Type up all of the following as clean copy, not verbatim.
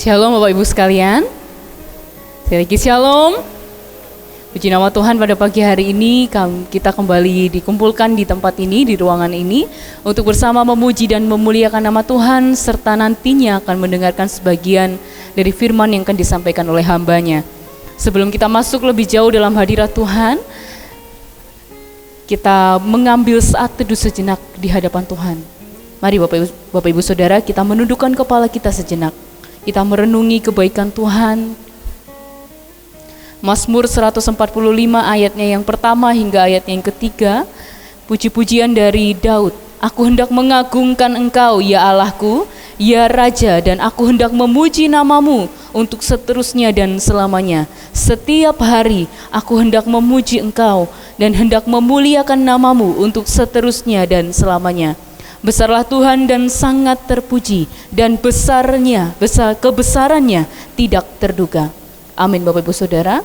Shalom Bapak Ibu sekalian. Sekali lagi shalom. Puji nama Tuhan, pada pagi hari ini kita kembali dikumpulkan di tempat ini, di ruangan ini, untuk bersama memuji dan memuliakan nama Tuhan, serta nantinya akan mendengarkan sebagian dari firman yang akan disampaikan oleh hambanya. Sebelum kita masuk lebih jauh dalam hadirat Tuhan, kita mengambil saat teduh sejenak di hadapan Tuhan. Mari Bapak Ibu Saudara, kita menundukkan kepala kita sejenak. Kita merenungi kebaikan Tuhan. Mazmur 145 ayatnya yang pertama hingga ayatnya yang ketiga. Puji-pujian dari Daud. Aku hendak mengagungkan Engkau, ya Allahku, ya Raja, dan aku hendak memuji namamu untuk seterusnya dan selamanya. Setiap hari aku hendak memuji Engkau dan hendak memuliakan namamu untuk seterusnya dan selamanya. Besarlah Tuhan dan sangat terpuji, dan kebesarannya tidak terduga. Amin Bapak Ibu Saudara.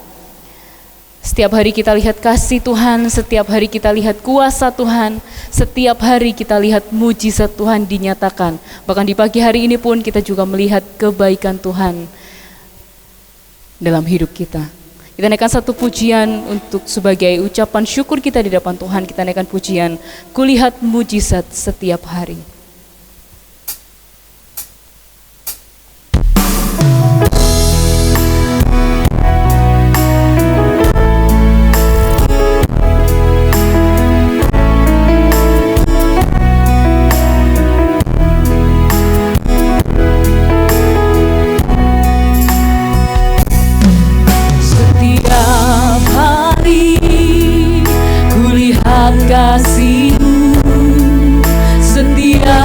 Setiap hari kita lihat kasih Tuhan, setiap hari kita lihat kuasa Tuhan, setiap hari kita lihat mujizat Tuhan dinyatakan. Bahkan di pagi hari ini pun kita juga melihat kebaikan Tuhan dalam hidup kita. Kita naikkan satu pujian untuk sebagai ucapan syukur kita di depan Tuhan. Kita naikkan pujian, kulihat mujizat setiap hari. Kasih-Mu setiap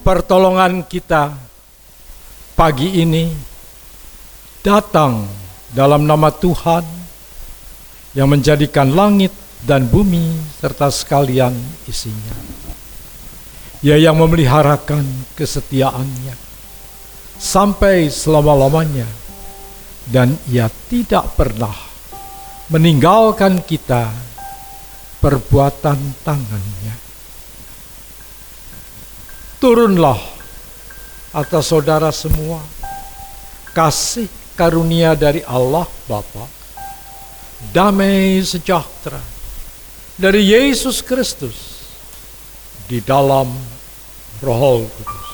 pertolongan kita pagi ini datang dalam nama Tuhan yang menjadikan langit dan bumi serta sekalian isinya. Ia yang memeliharakan kesetiaannya sampai selama-lamanya, dan Ia tidak pernah meninggalkan kita perbuatan tangannya. Turunlah atas saudara semua kasih karunia dari Allah Bapa, damai sejahtera dari Yesus Kristus di dalam Roh Kudus.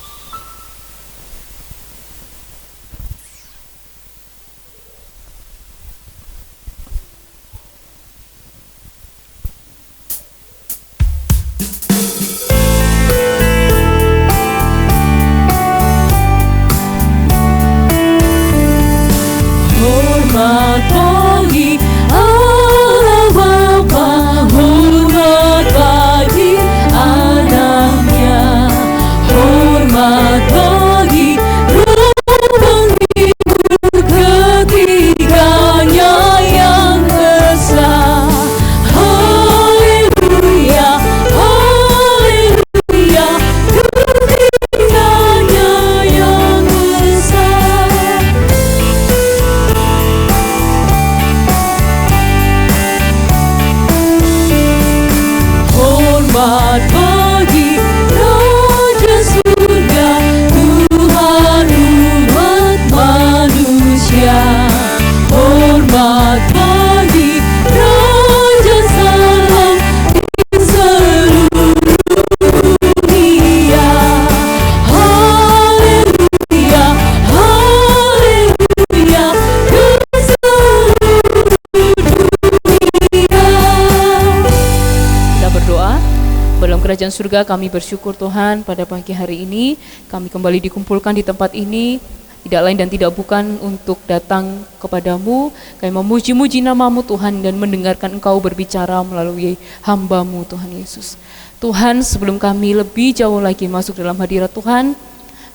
Kerajaan surga, kami bersyukur Tuhan pada pagi hari ini kami kembali dikumpulkan di tempat ini, tidak lain dan tidak bukan untuk datang kepadamu. Kami memuji-muji namamu Tuhan dan mendengarkan Engkau berbicara melalui hamba-Mu Tuhan Yesus. Tuhan, sebelum kami lebih jauh lagi masuk dalam hadirat Tuhan,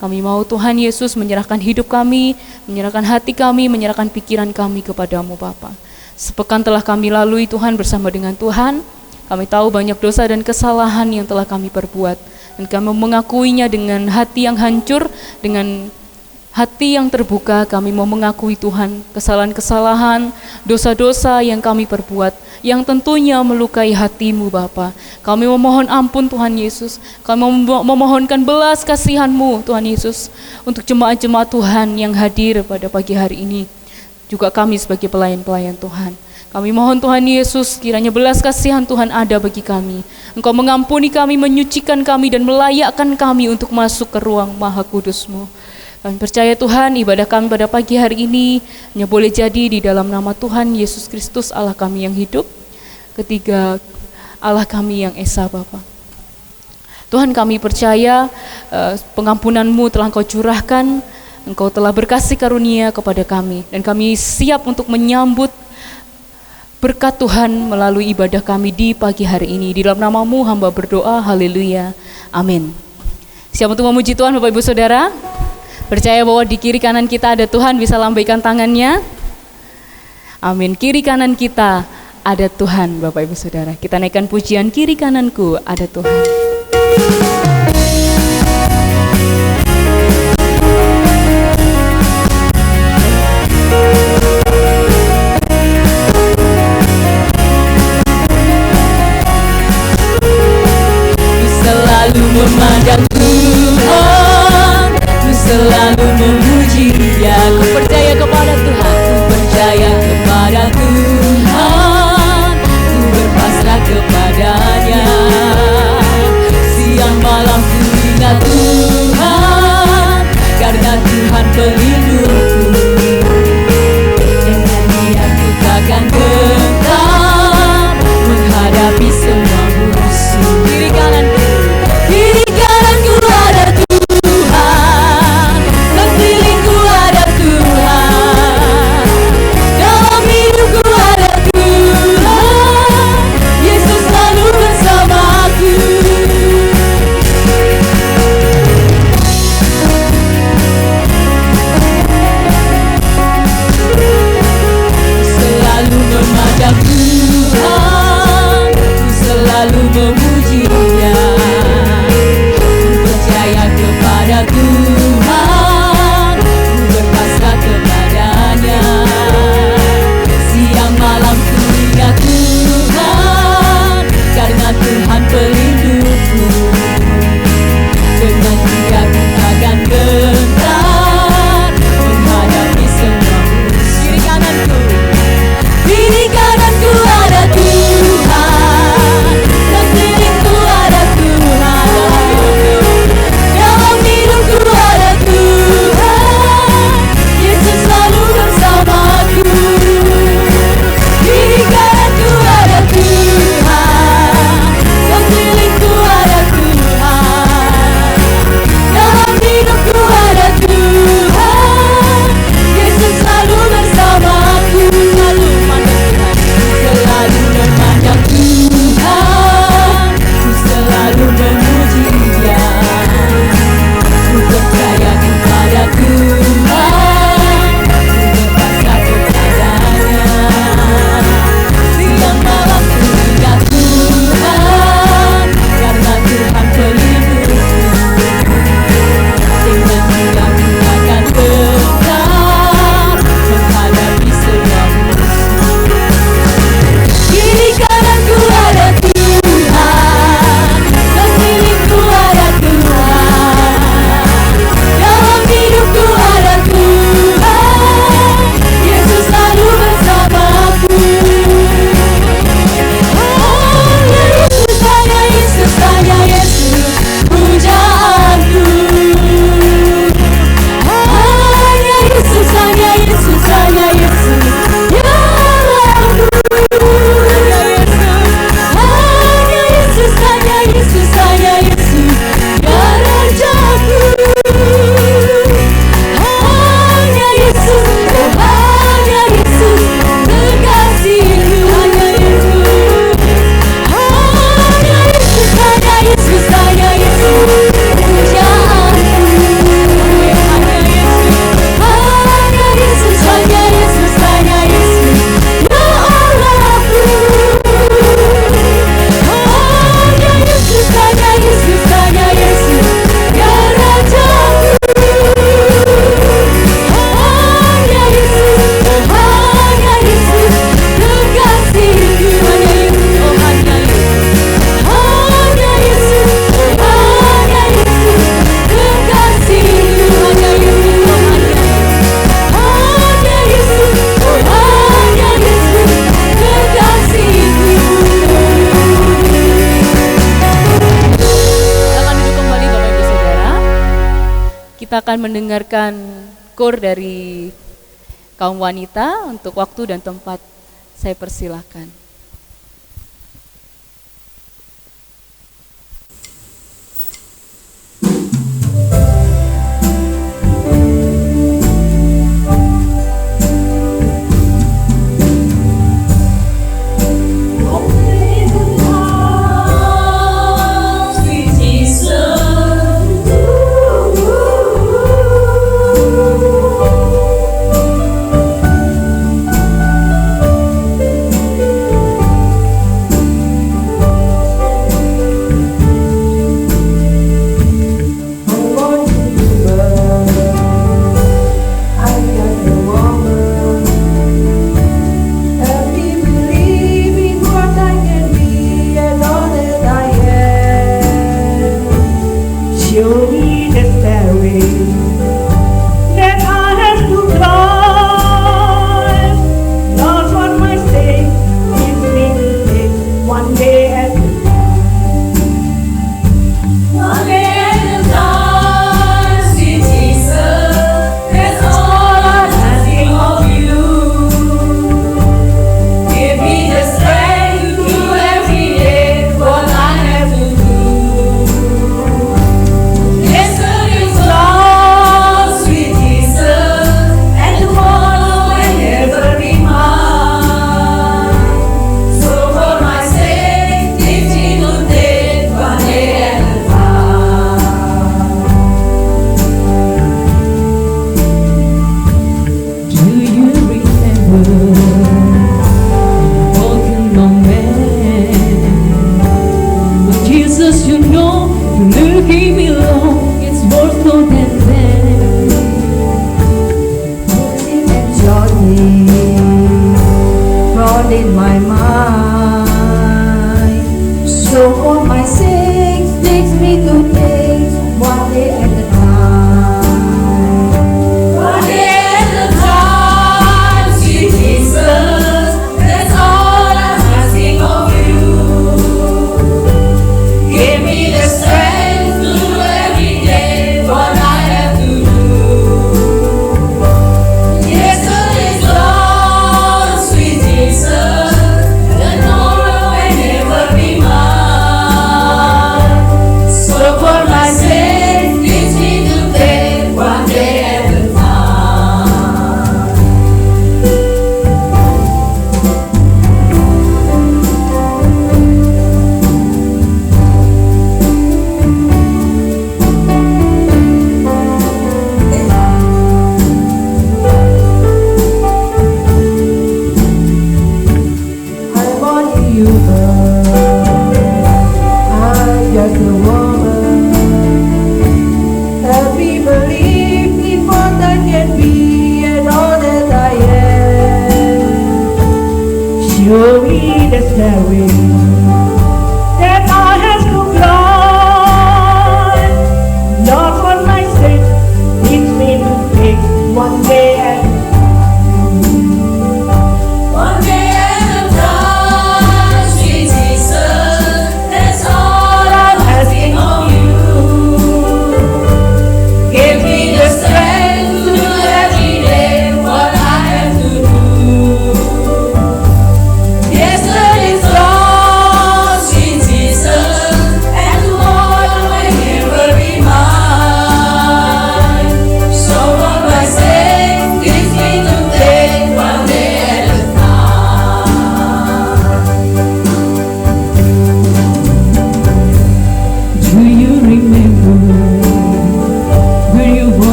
kami mau Tuhan Yesus menyerahkan hidup kami, menyerahkan hati kami, menyerahkan pikiran kami kepadamu Bapa. Sepekan telah kami lalui Tuhan bersama dengan Tuhan. Kami tahu banyak dosa dan kesalahan yang telah kami perbuat, dan kami mengakuinya dengan hati yang hancur, dengan hati yang terbuka. Kami mau mengakui Tuhan kesalahan-kesalahan, dosa-dosa yang kami perbuat, yang tentunya melukai hati-Mu Bapa. Kami memohon ampun Tuhan Yesus, kami memohonkan belas kasihan-Mu Tuhan Yesus untuk jemaat-jemaat Tuhan yang hadir pada pagi hari ini, juga kami sebagai pelayan-pelayan Tuhan. Kami mohon Tuhan Yesus, kiranya belas kasihan Tuhan ada bagi kami. Engkau mengampuni kami, menyucikan kami, dan melayakkan kami untuk masuk ke ruang Maha Kudus-Mu. Kami percaya Tuhan, ibadah kami pada pagi hari ini hanya boleh jadi di dalam nama Tuhan Yesus Kristus, Allah kami yang hidup, ketiga Allah kami yang esa Bapa. Tuhan, kami percaya pengampunan-Mu telah Engkau curahkan, Engkau telah berkasih karunia kepada kami, dan kami siap untuk menyambut berkat Tuhan melalui ibadah kami di pagi hari ini. Di dalam nama-Mu hamba berdoa, haleluya, amin. Siap untuk memuji Tuhan Bapak Ibu Saudara? Percaya bahwa di kiri kanan kita ada Tuhan, bisa lambaikan tangannya. Amin. Kiri kanan kita ada Tuhan Bapak Ibu Saudara. Kita naikkan pujian, kiri kananku ada Tuhan. Memandang Tuhan, ku selalu memuji Dia. Ku percaya kepada Tuhan, ku percaya kepada Tuhan, ku berpasrah kepadanya. Kita akan mendengarkan kor dari kaum wanita. Untuk waktu dan tempat saya persilahkan.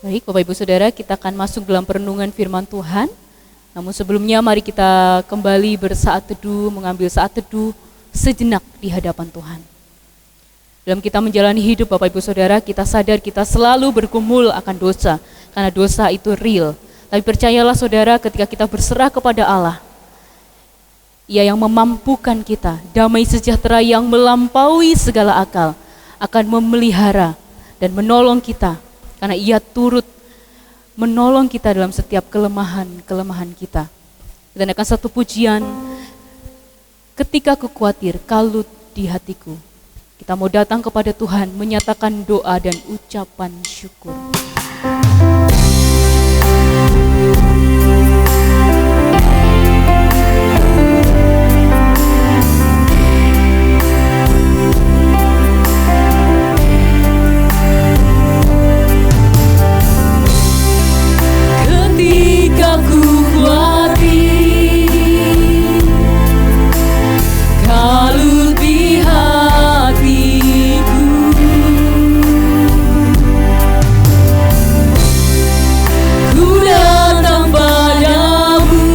Baik, Bapak Ibu Saudara, kita akan masuk dalam perenungan firman Tuhan. Namun sebelumnya mari kita kembali bersaat teduh, mengambil saat teduh sejenak di hadapan Tuhan. Dalam kita menjalani hidup Bapak Ibu Saudara, kita sadar kita selalu bergumul akan dosa, karena dosa itu real. Tapi percayalah Saudara, ketika kita berserah kepada Allah, Ia yang memampukan kita, damai sejahtera yang melampaui segala akal, akan memelihara dan menolong kita, karena Ia turut menolong kita dalam setiap kelemahan kita. Dan akan satu pujian, ketika ku khawatir, kalut di hatiku. Kita mau datang kepada Tuhan, menyatakan doa dan ucapan syukur. Ketika ku khawatir, kalut di hatiku, ku datang padamu,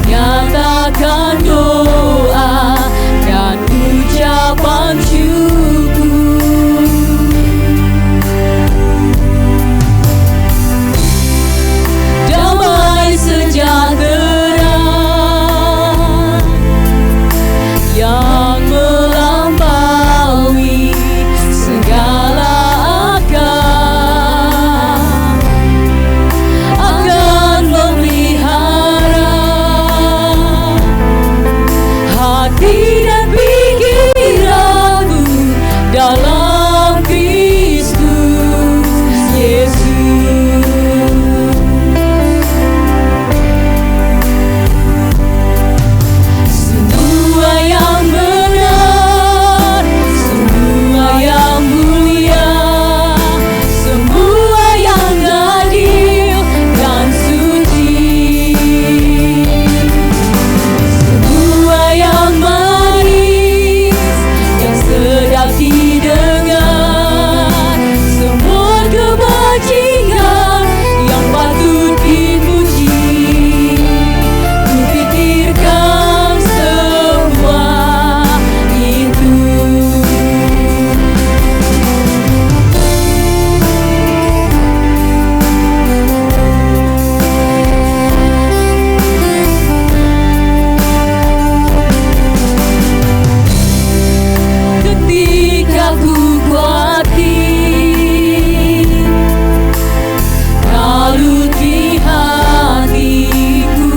nyatakan doa dan ucapan syukur. Damai sejahtera yang melampaui segala akal akan memelihara hati dan pikiranku dalam Kristus Yesus. Semua yang benar, semua yang mulia, semua yang adil dan suci, semua yang manis, yang sedap didengar, semua kebajikan yang patut dipuji, ku pikirkan semua itu. Ketika ku khawatir, kalut di hatiku,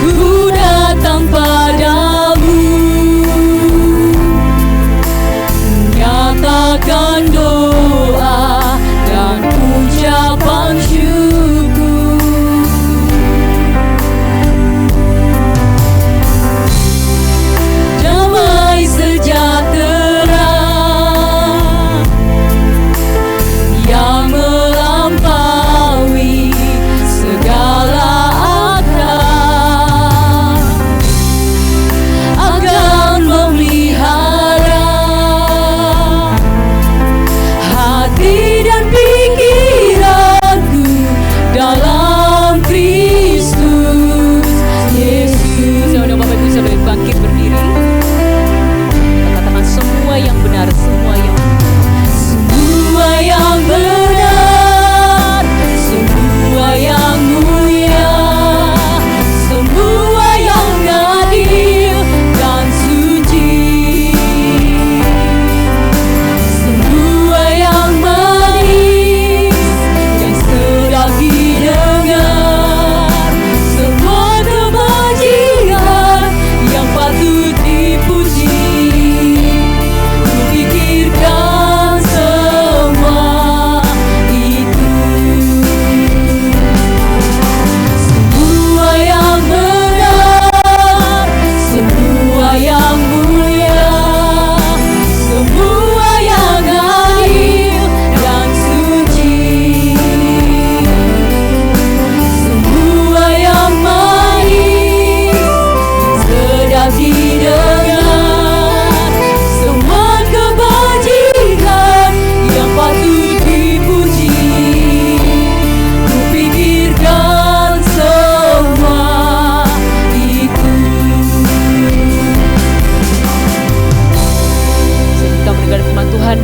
ku datang padamu, nyatakan doa dan ucapan syukur. Damai sejahtera yang melampaui segala akal akan memelihara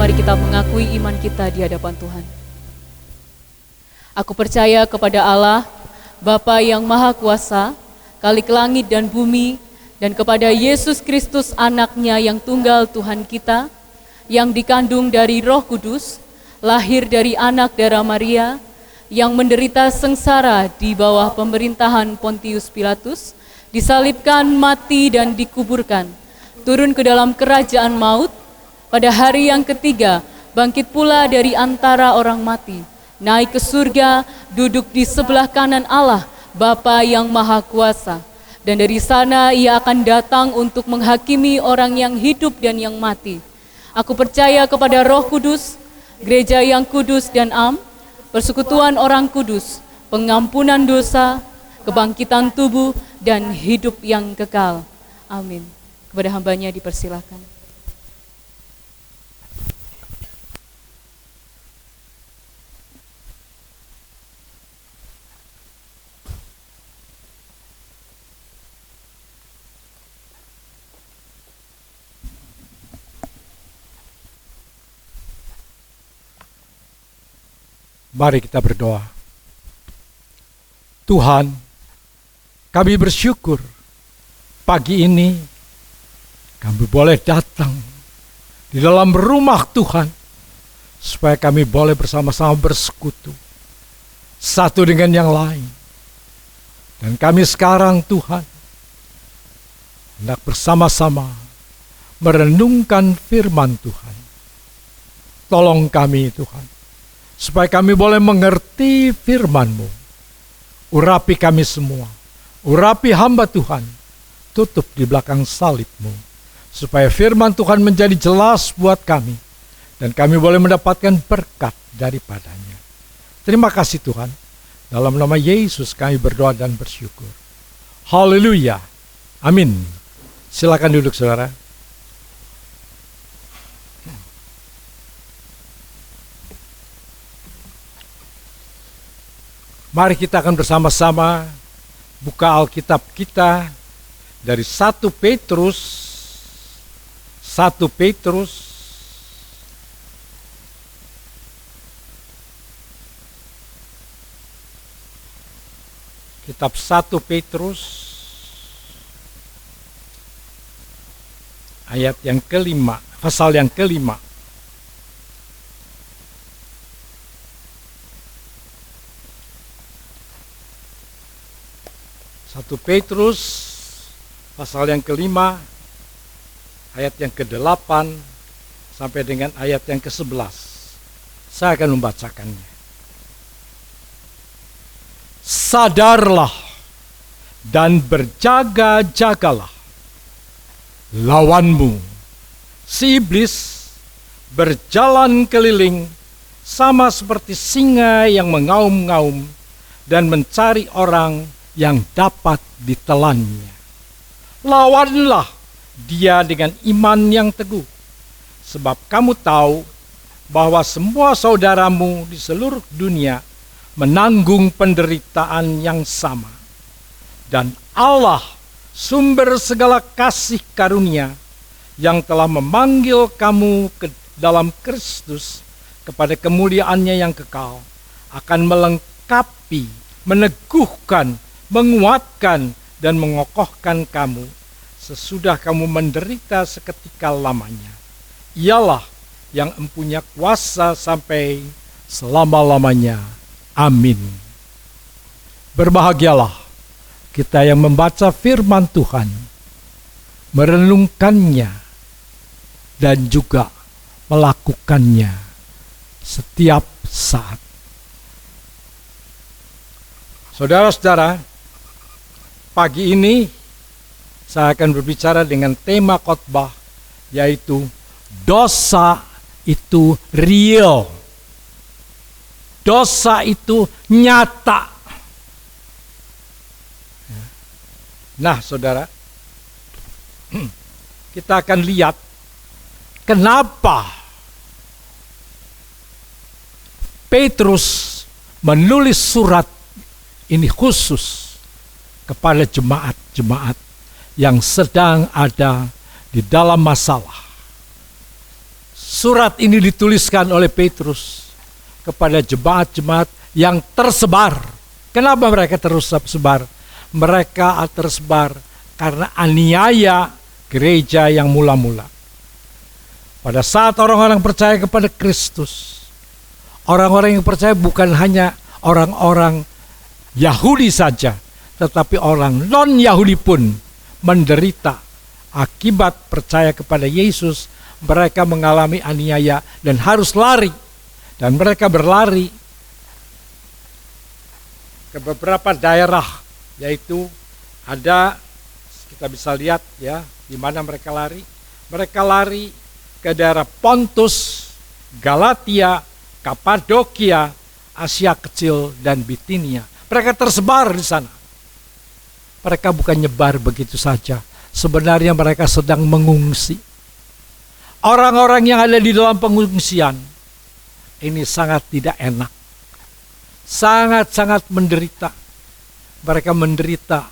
mari kita mengakui iman kita di hadapan Tuhan. Aku percaya kepada Allah, Bapa yang Maha Kuasa, Khalik langit dan bumi, dan kepada Yesus Kristus anaknya yang tunggal Tuhan kita, yang dikandung dari Roh Kudus, lahir dari anak darah Maria, yang menderita sengsara di bawah pemerintahan Pontius Pilatus, disalibkan, mati dan dikuburkan, turun ke dalam kerajaan maut, pada hari yang ketiga bangkit pula dari antara orang mati, naik ke surga, duduk di sebelah kanan Allah, Bapa yang Maha Kuasa, dan dari sana ia akan datang untuk menghakimi orang yang hidup dan yang mati. Aku percaya kepada Roh Kudus, gereja yang kudus dan am, persekutuan orang kudus, pengampunan dosa, kebangkitan tubuh, dan hidup yang kekal. Amin. Kepada hambanya dipersilakan. Mari kita berdoa. Tuhan, kami bersyukur pagi ini kami boleh datang di dalam rumah Tuhan, supaya kami boleh bersama-sama bersekutu satu dengan yang lain. Dan kami sekarang Tuhan hendak bersama-sama merenungkan firman Tuhan. Tolong kami Tuhan, supaya kami boleh mengerti firman-Mu. Urapi kami semua, urapi hamba Tuhan, tutup di belakang salib-Mu, supaya firman Tuhan menjadi jelas buat kami, dan kami boleh mendapatkan berkat daripadanya. Terima kasih Tuhan, dalam nama Yesus kami berdoa dan bersyukur. Haleluya, amin. Silakan duduk saudara. Mari kita akan bersama-sama buka Alkitab kita dari 1 Petrus kitab 1 Petrus ayat yang kelima, pasal yang kelima. 1 Petrus pasal yang kelima, ayat yang ke-8 sampai dengan ayat yang ke-11. Saya akan membacakannya. Sadarlah dan berjaga-jagalah. Lawanmu, si iblis, berjalan keliling sama seperti singa yang mengaum-ngaum dan mencari orang yang dapat ditelannya. Lawanlah dia dengan iman yang teguh, sebab kamu tahu bahwa semua saudaramu di seluruh dunia menanggung penderitaan yang sama. Dan Allah, sumber segala kasih karunia, yang telah memanggil kamu ke dalam Kristus kepada kemuliaannya yang kekal, akan melengkapi, meneguhkan, menguatkan dan mengokohkan kamu sesudah kamu menderita seketika lamanya. Ialah yang empunya kuasa sampai selama-lamanya. Amin. Berbahagialah kita yang membaca firman Tuhan, merenungkannya, dan juga melakukannya setiap saat. Saudara-saudara, pagi ini saya akan berbicara dengan tema khotbah, yaitu dosa itu real. Dosa itu nyata. Nah, saudara, kita akan lihat kenapa Petrus menulis surat ini khusus kepada jemaat-jemaat yang sedang ada di dalam masalah. surat ini dituliskan oleh Petrus kepada jemaat-jemaat yang tersebar. Kenapa mereka tersebar? Mereka tersebar karena aniaya gereja yang mula-mula. Pada saat orang-orang percaya kepada Kristus, orang-orang yang percaya bukan hanya orang-orang Yahudi saja, tetapi orang non-Yahudi pun menderita akibat percaya kepada Yesus. Mereka mengalami aniaya dan harus lari. Dan mereka berlari ke beberapa daerah, yaitu ada, kita bisa lihat ya, di mana mereka lari. Mereka lari ke daerah Pontus, Galatia, Kapadokia, Asia Kecil, dan Bitinia. Mereka tersebar di sana. Mereka bukan nyebar begitu saja. Sebenarnya mereka sedang mengungsi. Orang-orang yang ada di dalam pengungsian ini sangat tidak enak. Sangat-sangat menderita. Mereka menderita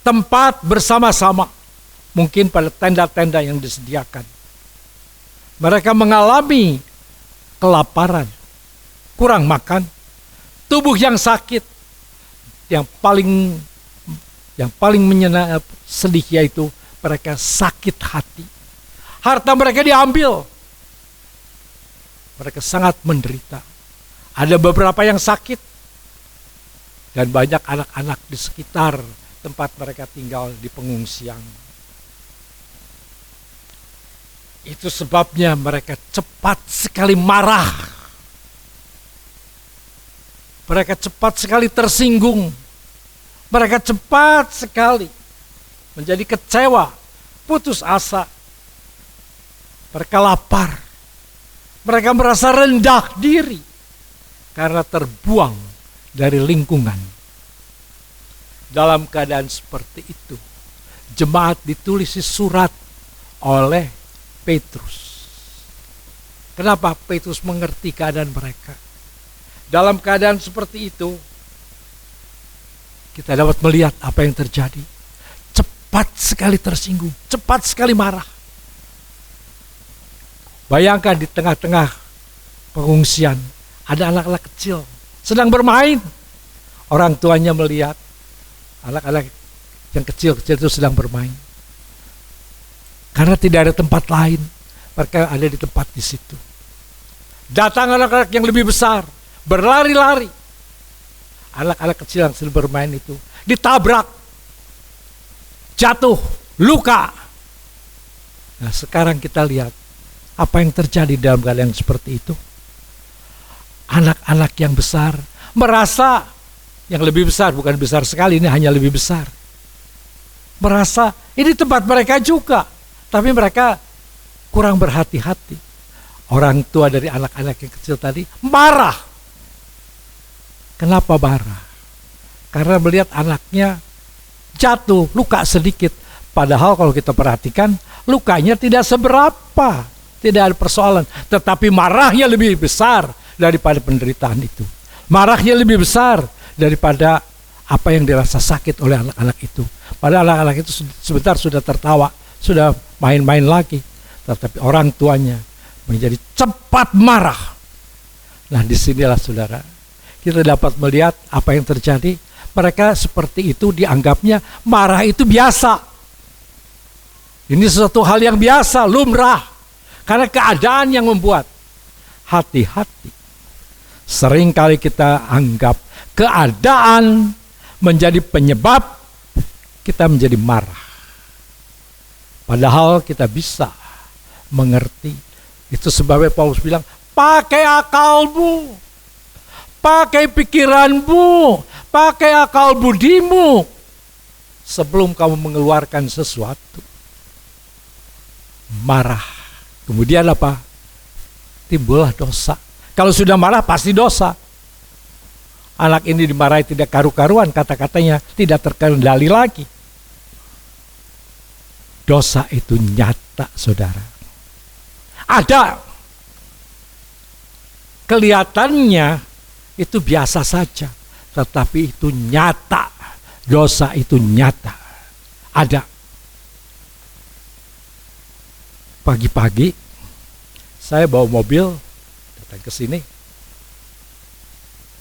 tempat bersama-sama. Mungkin pada tenda-tenda yang disediakan. Mereka mengalami kelaparan, kurang makan, tubuh yang sakit. Yang paling sedih yaitu mereka sakit hati. Harta mereka diambil. Mereka sangat menderita. Ada beberapa yang sakit. Dan banyak anak-anak di sekitar tempat mereka tinggal di pengungsian. Itu sebabnya mereka cepat sekali marah. Mereka cepat sekali tersinggung. Mereka cepat sekali menjadi kecewa, putus asa. Mereka lapar. Mereka merasa rendah diri karena terbuang dari lingkungan. Dalam keadaan seperti itu, jemaat ditulisi surat oleh Petrus. Kenapa Petrus mengerti keadaan mereka? Dalam keadaan seperti itu, kita dapat melihat apa yang terjadi. Cepat sekali tersinggung, cepat sekali marah. Bayangkan di tengah-tengah pengungsian, ada anak-anak kecil sedang bermain. Orang tuanya melihat anak-anak yang kecil-kecil itu sedang bermain. Karena tidak ada tempat lain, mereka ada di tempat di situ. Datang anak-anak yang lebih besar, berlari-lari. Anak-anak kecil yang sedang bermain itu ditabrak, jatuh, luka. Nah, sekarang kita lihat apa yang terjadi dalam keadaan seperti itu. Anak-anak yang besar merasa yang lebih besar, bukan besar sekali, ini hanya lebih besar. Merasa ini tempat mereka juga, tapi mereka kurang berhati-hati. Orang tua dari anak-anak yang kecil tadi marah. Kenapa marah? Karena melihat anaknya jatuh, luka sedikit. Padahal kalau kita perhatikan, lukanya tidak seberapa. Tidak ada persoalan. Tetapi marahnya lebih besar daripada penderitaan itu. Marahnya lebih besar daripada apa yang dirasa sakit oleh anak-anak itu. Padahal anak-anak itu sebentar sudah tertawa, sudah main-main lagi. Tetapi orang tuanya menjadi cepat marah. Nah, disinilah saudara, kita dapat melihat apa yang terjadi. Mereka seperti itu dianggapnya marah itu biasa. Ini sesuatu hal yang biasa, lumrah. Karena keadaan yang membuat. Hati-hati. Seringkali kita anggap keadaan menjadi penyebab kita menjadi marah. Padahal kita bisa mengerti. Itu sebabnya Paulus bilang, pakai akalmu, pakai pikiranmu, pakai akal budimu sebelum kamu mengeluarkan sesuatu. Marah. Kemudian apa? Timbullah dosa. Kalau sudah marah pasti dosa. Anak ini dimarahi tidak karu-karuan, kata-katanya tidak terkendali lagi. Dosa itu nyata, saudara. Ada. Kelihatannya itu biasa saja, tetapi itu nyata. Dosa itu nyata. Ada. Pagi-pagi Saya bawa mobil, datang ke sini,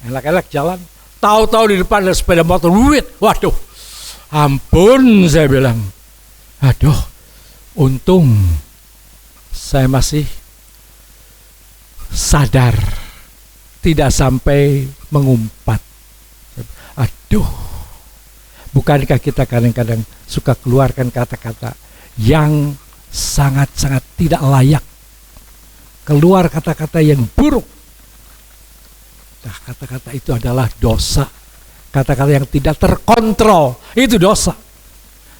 enak-enak jalan. Tahu-tahu di depan ada sepeda motor, waduh, ampun, saya bilang. Aduh, untung saya masih sadar, tidak sampai mengumpat. Aduh, bukankah kita kadang-kadang suka keluarkan kata-kata yang sangat-sangat tidak layak, keluar kata-kata yang buruk. Nah, kata-kata itu adalah dosa. Kata-kata yang tidak terkontrol itu dosa.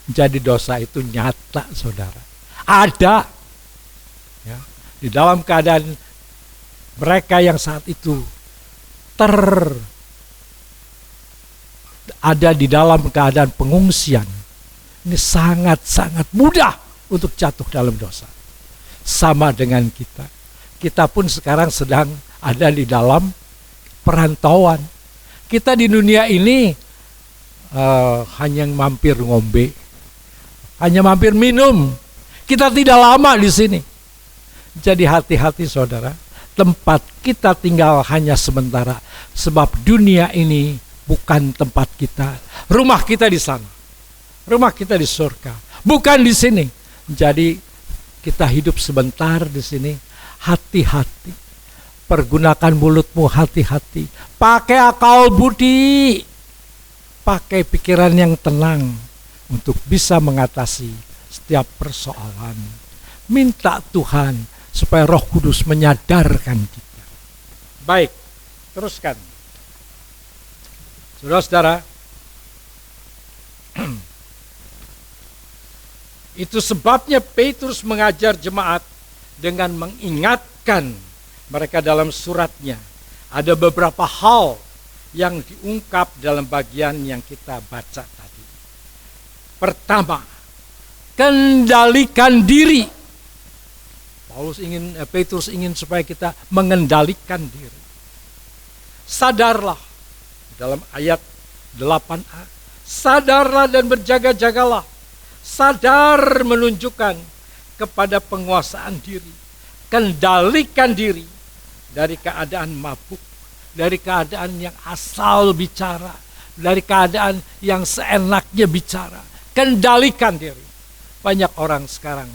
Jadi dosa itu nyata, saudara. Ada ya, di dalam keadaan mereka yang saat itu ada di dalam keadaan pengungsian. Ini sangat-sangat mudah untuk jatuh dalam dosa. Sama dengan kita. Kita pun sekarang sedang ada di dalam perantauan. Kita di dunia ini hanya mampir ngombe, hanya mampir minum. Kita tidak lama di sini. Jadi hati-hati saudara, tempat kita tinggal hanya sementara. Sebab dunia ini bukan tempat kita. Rumah kita di sana. Rumah kita di surga, bukan di sini. Jadi kita hidup sebentar di sini. Hati-hati. Pergunakan mulutmu, hati-hati. Pakai akal budi. Pakai pikiran yang tenang untuk bisa mengatasi setiap persoalan. Minta Tuhan supaya Roh Kudus menyadarkan kita. Baik, teruskan. Saudara-saudara, itu sebabnya Petrus mengajar jemaat dengan mengingatkan mereka dalam suratnya. Ada beberapa hal yang diungkap dalam bagian yang kita baca tadi. Pertama, kendalikan diri. Petrus ingin supaya kita mengendalikan diri. Sadarlah, dalam ayat 8a, sadarlah dan berjaga-jagalah. Sadar menunjukkan kepada penguasaan diri. Kendalikan diri dari keadaan mabuk, dari keadaan yang asal bicara, dari keadaan yang seenaknya bicara. Kendalikan diri. Banyak orang sekarang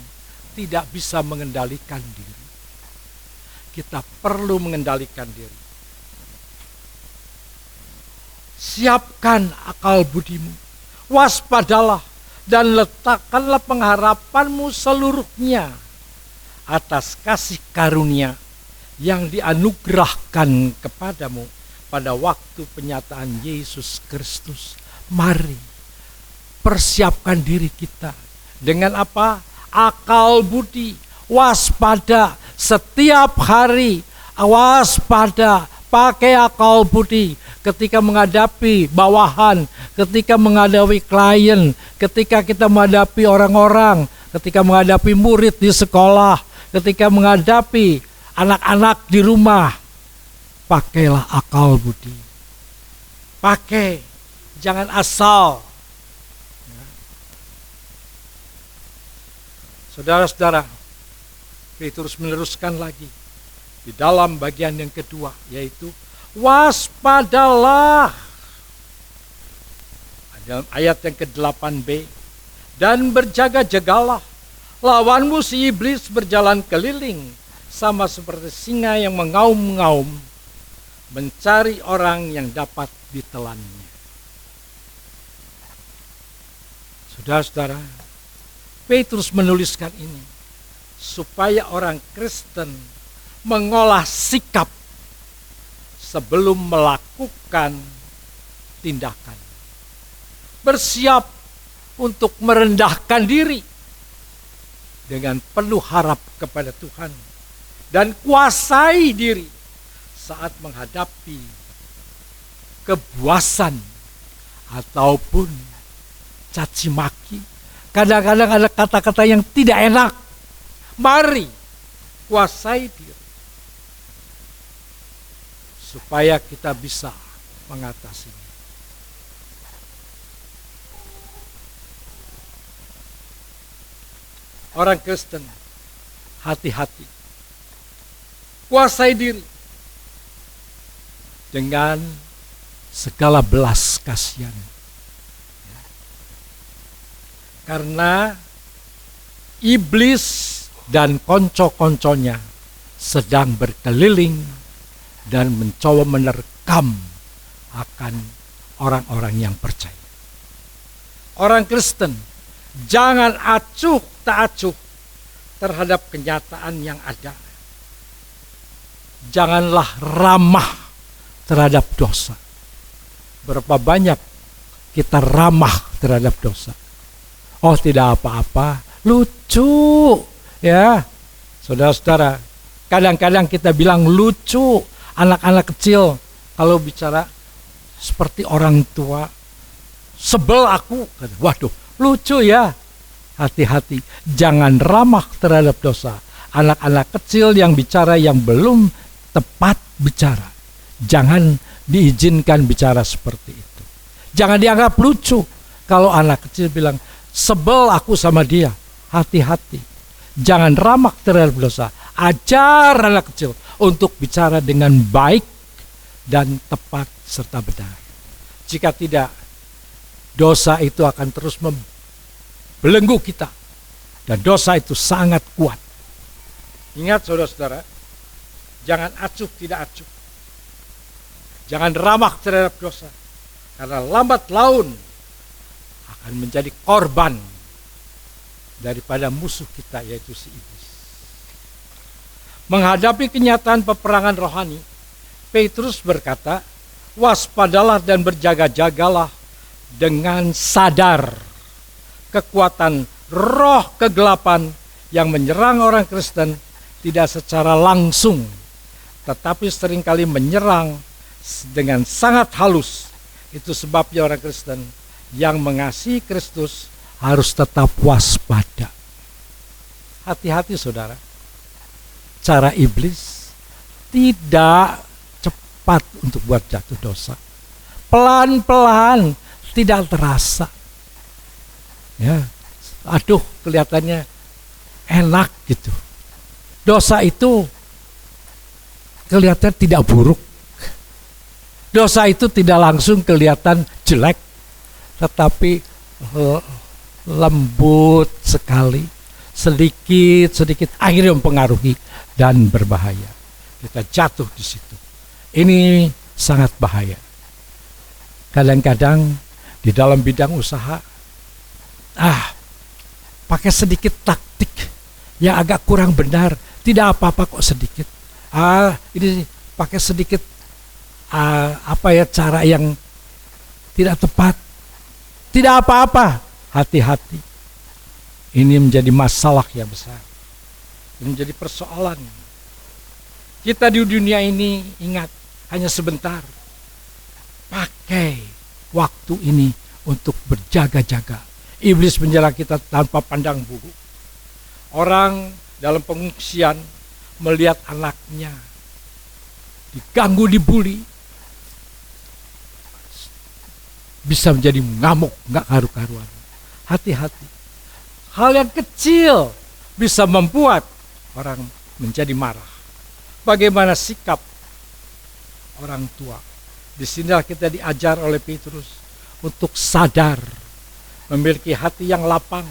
tidak bisa mengendalikan diri. Kita perlu mengendalikan diri. Siapkan akal budimu, waspadalah dan letakkanlah pengharapanmu seluruhnya atas kasih karunia yang dianugerahkan kepadamu pada waktu penyataan Yesus Kristus. Mari persiapkan diri kita dengan apa? Akal budi, waspada setiap hari, waspada, pakai akal budi ketika menghadapi bawahan, ketika menghadapi klien, ketika kita menghadapi orang-orang, ketika menghadapi murid di sekolah, ketika menghadapi anak-anak di rumah. Pakailah akal budi. Pakai, jangan asal. Saudara-saudara, Petrus meneruskan lagi di dalam bagian yang kedua, yaitu waspadalah. Dalam ayat yang ke-8b, dan berjaga-jagalah. Lawanmu si iblis berjalan keliling, sama seperti singa yang mengaum-ngaum, mencari orang yang dapat ditelannya. Saudara-saudara, Petrus menuliskan ini supaya orang Kristen mengolah sikap sebelum melakukan tindakan. Bersiap untuk merendahkan diri dengan penuh harap kepada Tuhan dan kuasai diri saat menghadapi kebuasan ataupun caci maki. Kadang-kadang ada kata-kata yang tidak enak. Mari kuasai diri supaya kita bisa mengatasinya. Orang Kristen, hati-hati. kuasai diri dengan segala belas kasihan. Karena iblis dan konco-konconya sedang berkeliling dan mencoba menerkam akan orang-orang yang percaya. Orang Kristen, jangan acuh tak acuh terhadap kenyataan yang ada. Janganlah ramah terhadap dosa. Berapa banyak kita ramah terhadap dosa. Oh, tidak apa-apa, lucu. Ya, saudara-saudara, kadang-kadang kita bilang lucu. Anak-anak kecil kalau bicara seperti orang tua, sebel aku. Waduh, lucu ya. Hati-hati, jangan ramah terhadap dosa. Anak-anak kecil yang bicara yang belum tepat bicara, jangan diizinkan bicara seperti itu. Jangan dianggap lucu kalau anak kecil bilang sebel aku sama dia. Hati-hati, jangan ramah terhadap dosa. Ajar anak kecil untuk bicara dengan baik dan tepat serta benar. Jika tidak, dosa itu akan terus membelenggu kita, dan dosa itu sangat kuat. Ingat saudara-saudara, jangan acuh tidak acuh. Jangan ramah terhadap dosa, karena lambat laun akan menjadi korban daripada musuh kita, yaitu si iblis. Menghadapi kenyataan peperangan rohani, Petrus berkata, waspadalah dan berjaga-jagalah dengan sadar kekuatan roh kegelapan yang menyerang orang Kristen tidak secara langsung, tetapi seringkali menyerang dengan sangat halus. Itu sebabnya orang Kristen yang mengasihi Kristus harus tetap waspada. Hati-hati saudara, cara iblis tidak cepat untuk buat jatuh dosa. Pelan-pelan, tidak terasa. Ya, aduh kelihatannya enak gitu. Dosa itu kelihatan tidak buruk. Dosa itu tidak langsung kelihatan jelek, tetapi lembut sekali, sedikit akhirnya mempengaruhi dan berbahaya. Kita jatuh di situ. Ini sangat bahaya. Kadang-kadang di dalam bidang usaha, pakai sedikit taktik yang agak kurang benar. Tidak apa-apa kok sedikit. Ini pakai sedikit cara yang tidak tepat. Tidak apa-apa. Hati-hati. Ini menjadi masalah yang besar. Ini menjadi persoalan. Kita di dunia ini, ingat, hanya sebentar. Pakai waktu ini untuk berjaga-jaga. Iblis menyerang kita tanpa pandang bulu. Orang dalam pengungsian melihat anaknya diganggu, dibully, bisa menjadi ngamuk, nggak karu-karuan. Hati-hati. Hal yang kecil bisa membuat orang menjadi marah. Bagaimana sikap orang tua? Disinilah kita diajar oleh Petrus untuk sadar, memiliki hati yang lapang,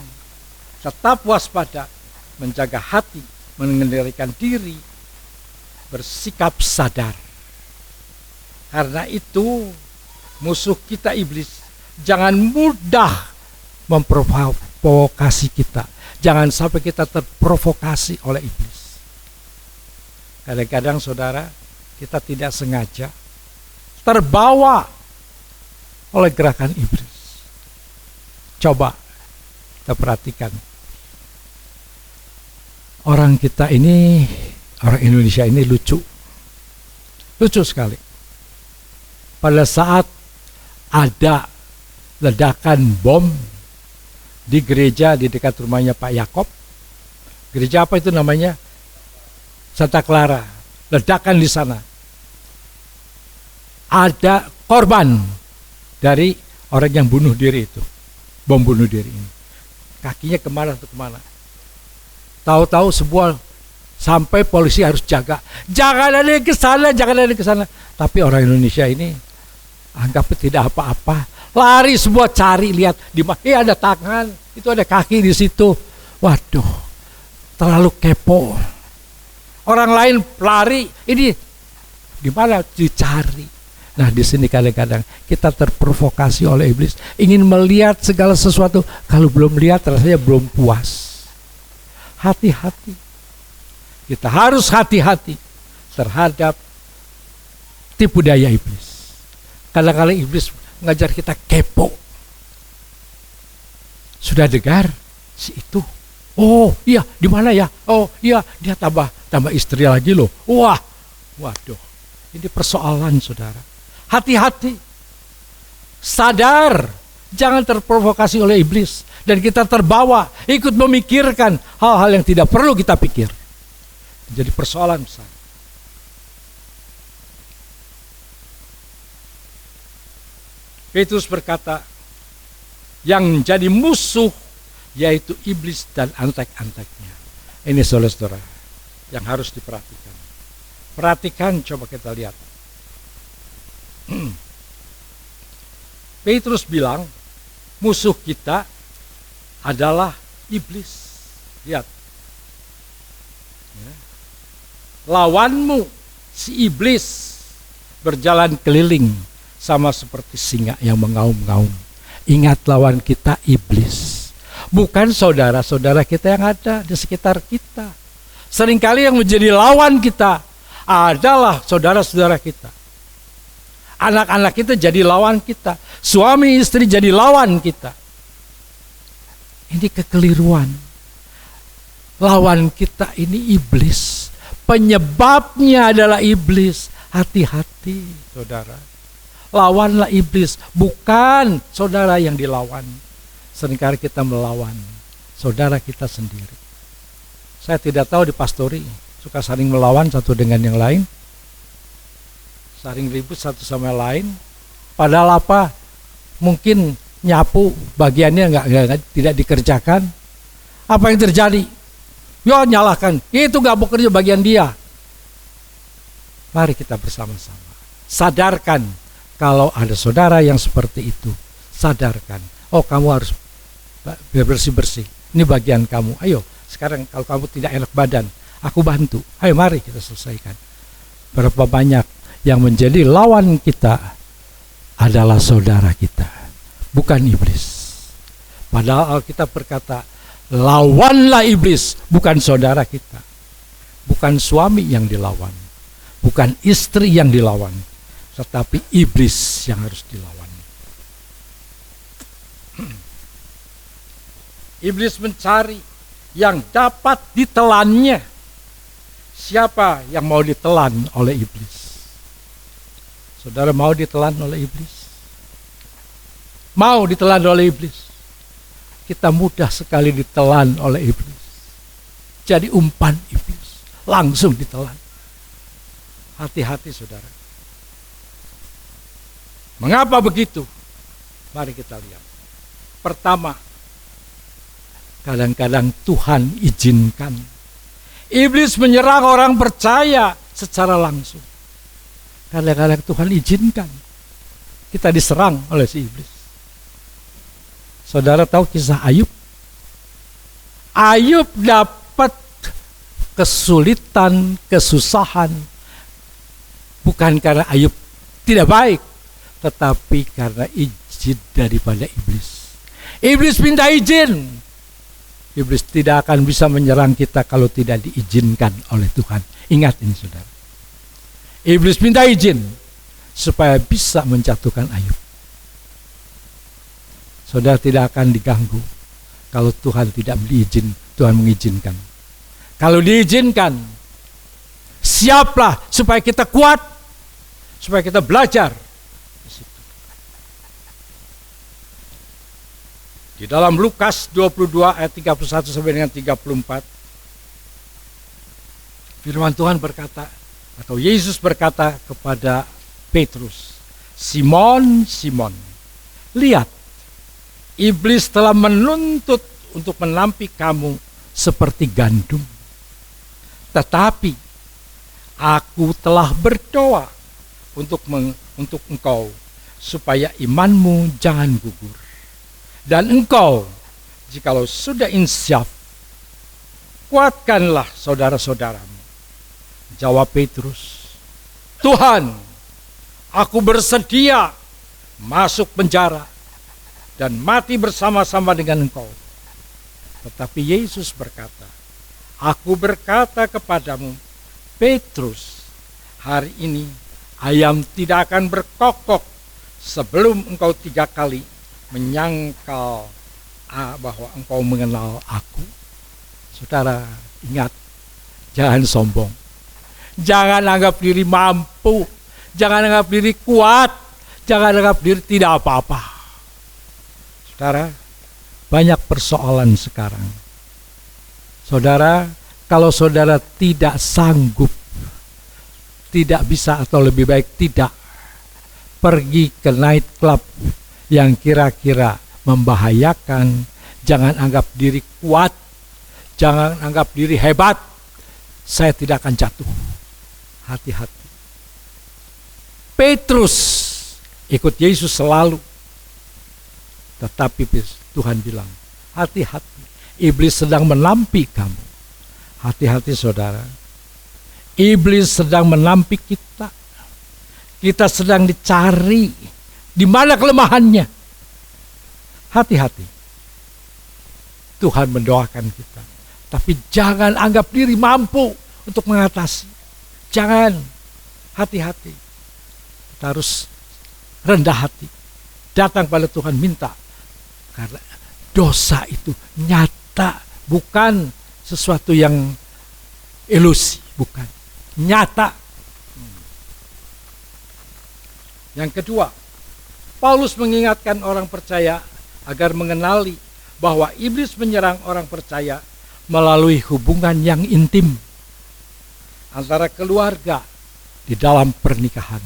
tetap waspada, menjaga hati, mengendalikan diri, bersikap sadar. Karena itu musuh kita iblis jangan mudah memprovokasi kita. Jangan sampai kita terprovokasi oleh iblis. Kadang-kadang saudara, kita tidak sengaja terbawa oleh gerakan iblis. Coba kita perhatikan. Orang kita ini, orang Indonesia ini lucu. Lucu sekali. Pada saat ada ledakan bom di gereja di dekat rumahnya Pak Yakob. Gereja apa itu namanya? Santa Clara. Ledakan di sana. Ada korban dari orang yang bunuh diri itu. Bom bunuh diri ini. Kakinya kemana. Tahu-tahu Sampai polisi harus jaga. Jangan ada yang ke sana, jangan ada yang ke sana. Tapi orang Indonesia ini anggap tidak apa-apa. Lari semua cari, lihat di mana. Ada tangan, itu ada kaki di situ. Waduh, terlalu kepo. Orang lain lari, ini gimana dicari. Nah, di sini kadang-kadang kita terprovokasi oleh iblis, ingin melihat segala sesuatu. Kalau belum lihat rasanya belum puas. Hati-hati. Kita harus hati-hati terhadap tipu daya iblis. Kadang-kadang iblis mengajar kita kepo. Sudah dengar si itu? Oh iya, di mana ya? Oh iya, dia tambah istri lagi loh. Wah, waduh, ini persoalan saudara. Hati-hati, sadar, jangan terprovokasi oleh iblis. Dan kita terbawa, ikut memikirkan hal-hal yang tidak perlu kita pikir. Jadi persoalan besar. Petrus berkata, yang menjadi musuh yaitu iblis dan antek-anteknya. Ini saudara-saudara yang harus diperhatikan. Perhatikan, coba kita lihat. Petrus bilang musuh kita adalah iblis. Lihat, ya. Lawanmu si iblis berjalan keliling sama seperti singa yang mengaum-ngaum. Ingat, lawan kita iblis, bukan saudara-saudara kita yang ada di sekitar kita. Seringkali yang menjadi lawan kita adalah saudara-saudara kita. Anak-anak kita jadi lawan kita. Suami istri jadi lawan kita. Ini kekeliruan. Lawan kita ini iblis. Penyebabnya adalah iblis. Hati-hati saudara. Lawanlah iblis, bukan saudara yang dilawan. Seringkali kita melawan saudara kita sendiri. Saya tidak tahu di pastori suka saling melawan satu dengan yang lain. Saling ribut satu sama lain. Padahal apa? Mungkin nyapu bagiannya tidak dikerjakan. Apa yang terjadi? Ya nyalahkan, itu gak bekerja bagian dia. Mari kita bersama-sama sadarkan kalau ada saudara yang seperti itu. Sadarkan, oh kamu harus bersih-bersih, ini bagian kamu. Ayo sekarang kalau kamu tidak enak badan, aku bantu. Ayo mari kita selesaikan. Berapa banyak yang menjadi lawan kita adalah saudara kita, bukan iblis. Padahal Alkitab berkata, lawanlah iblis, bukan saudara kita. Bukan suami yang dilawan, bukan istri yang dilawan, tetapi iblis yang harus dilawan. Iblis mencari yang dapat ditelannya. Siapa yang mau ditelan oleh iblis? Saudara mau ditelan oleh iblis? Mau ditelan oleh iblis? Kita mudah sekali ditelan oleh iblis. Jadi umpan iblis, langsung ditelan. Hati-hati saudara. Mengapa begitu? Mari kita lihat. Pertama, kadang-kadang Tuhan izinkan iblis menyerang orang percaya secara langsung. Kadang-kadang Tuhan izinkan kita diserang oleh si iblis. Saudara tahu kisah Ayub? Ayub dapat kesulitan, kesusahan bukan karena Ayub tidak baik, tetapi karena izin daripada iblis. Iblis minta izin. Iblis tidak akan bisa menyerang kita kalau tidak diizinkan oleh Tuhan. Ingat ini saudara. Iblis minta izin supaya bisa menjatuhkan Ayub. Saudara tidak akan diganggu kalau Tuhan tidak beri izin, Tuhan mengizinkan. Kalau diizinkan, siaplah supaya kita kuat, supaya kita belajar. Di dalam Lukas 22 ayat 31 sampai dengan 34, firman Tuhan berkata, atau Yesus berkata kepada Petrus, Simon, Simon, lihat, iblis telah menuntut untuk menampik kamu seperti gandum. Tetapi aku telah berdoa untuk engkau, supaya imanmu jangan gugur. Dan engkau, jikalau sudah insyaf, kuatkanlah saudara-saudaramu. Jawab Petrus, Tuhan, aku bersedia masuk penjara dan mati bersama-sama dengan engkau. Tetapi Yesus berkata, aku berkata kepadamu, Petrus, hari ini ayam tidak akan berkokok sebelum engkau 3 kali menyangkal bahwa engkau mengenal aku. Saudara, ingat, jangan sombong. Jangan anggap diri mampu. Jangan anggap diri kuat. Jangan anggap diri tidak apa-apa. Saudara, banyak persoalan sekarang. Saudara, kalau saudara tidak sanggup, tidak bisa atau lebih baik tidak pergi ke night club yang kira-kira membahayakan, jangan anggap diri kuat, jangan anggap diri hebat, saya tidak akan jatuh. Hati-hati. Petrus ikut Yesus selalu, tetapi Tuhan bilang, hati-hati, iblis sedang menampi kamu. Hati-hati saudara, iblis sedang menampi kita. Kita sedang dicari. Di mana kelemahannya? Hati-hati. Tuhan mendoakan kita. Tapi jangan anggap diri mampu untuk mengatasi. Jangan. Hati-hati. Kita harus rendah hati. Datang pada Tuhan minta. Karena dosa itu nyata. Bukan sesuatu yang ilusi. Bukan. Nyata. Yang kedua, Paulus mengingatkan orang percaya agar mengenali bahwa iblis menyerang orang percaya melalui hubungan yang intim antara keluarga di dalam pernikahan.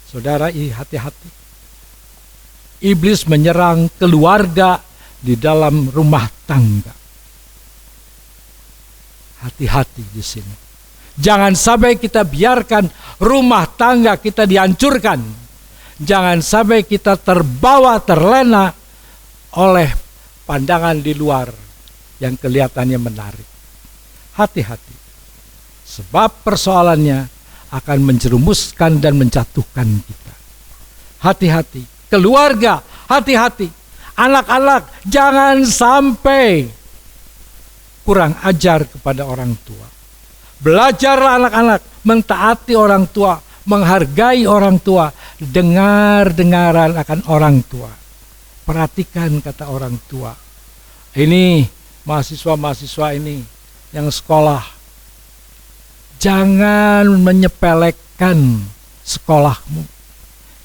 Saudara, hati-hati. Iblis menyerang keluarga di dalam rumah tangga. Hati-hati di sini. Jangan sampai kita biarkan rumah tangga kita dihancurkan. Jangan sampai kita terbawa, terlena oleh pandangan di luar yang kelihatannya menarik. Hati-hati. Sebab persoalannya akan menjerumuskan dan menjatuhkan kita. Hati-hati. Keluarga, hati-hati. Anak-anak, jangan sampai kurang ajar kepada orang tua. Belajarlah anak-anak mentaati orang tua, menghargai orang tua, dengar-dengaran akan orang tua. Perhatikan kata orang tua. Ini mahasiswa-mahasiswa ini yang sekolah, jangan menyepelekan sekolahmu.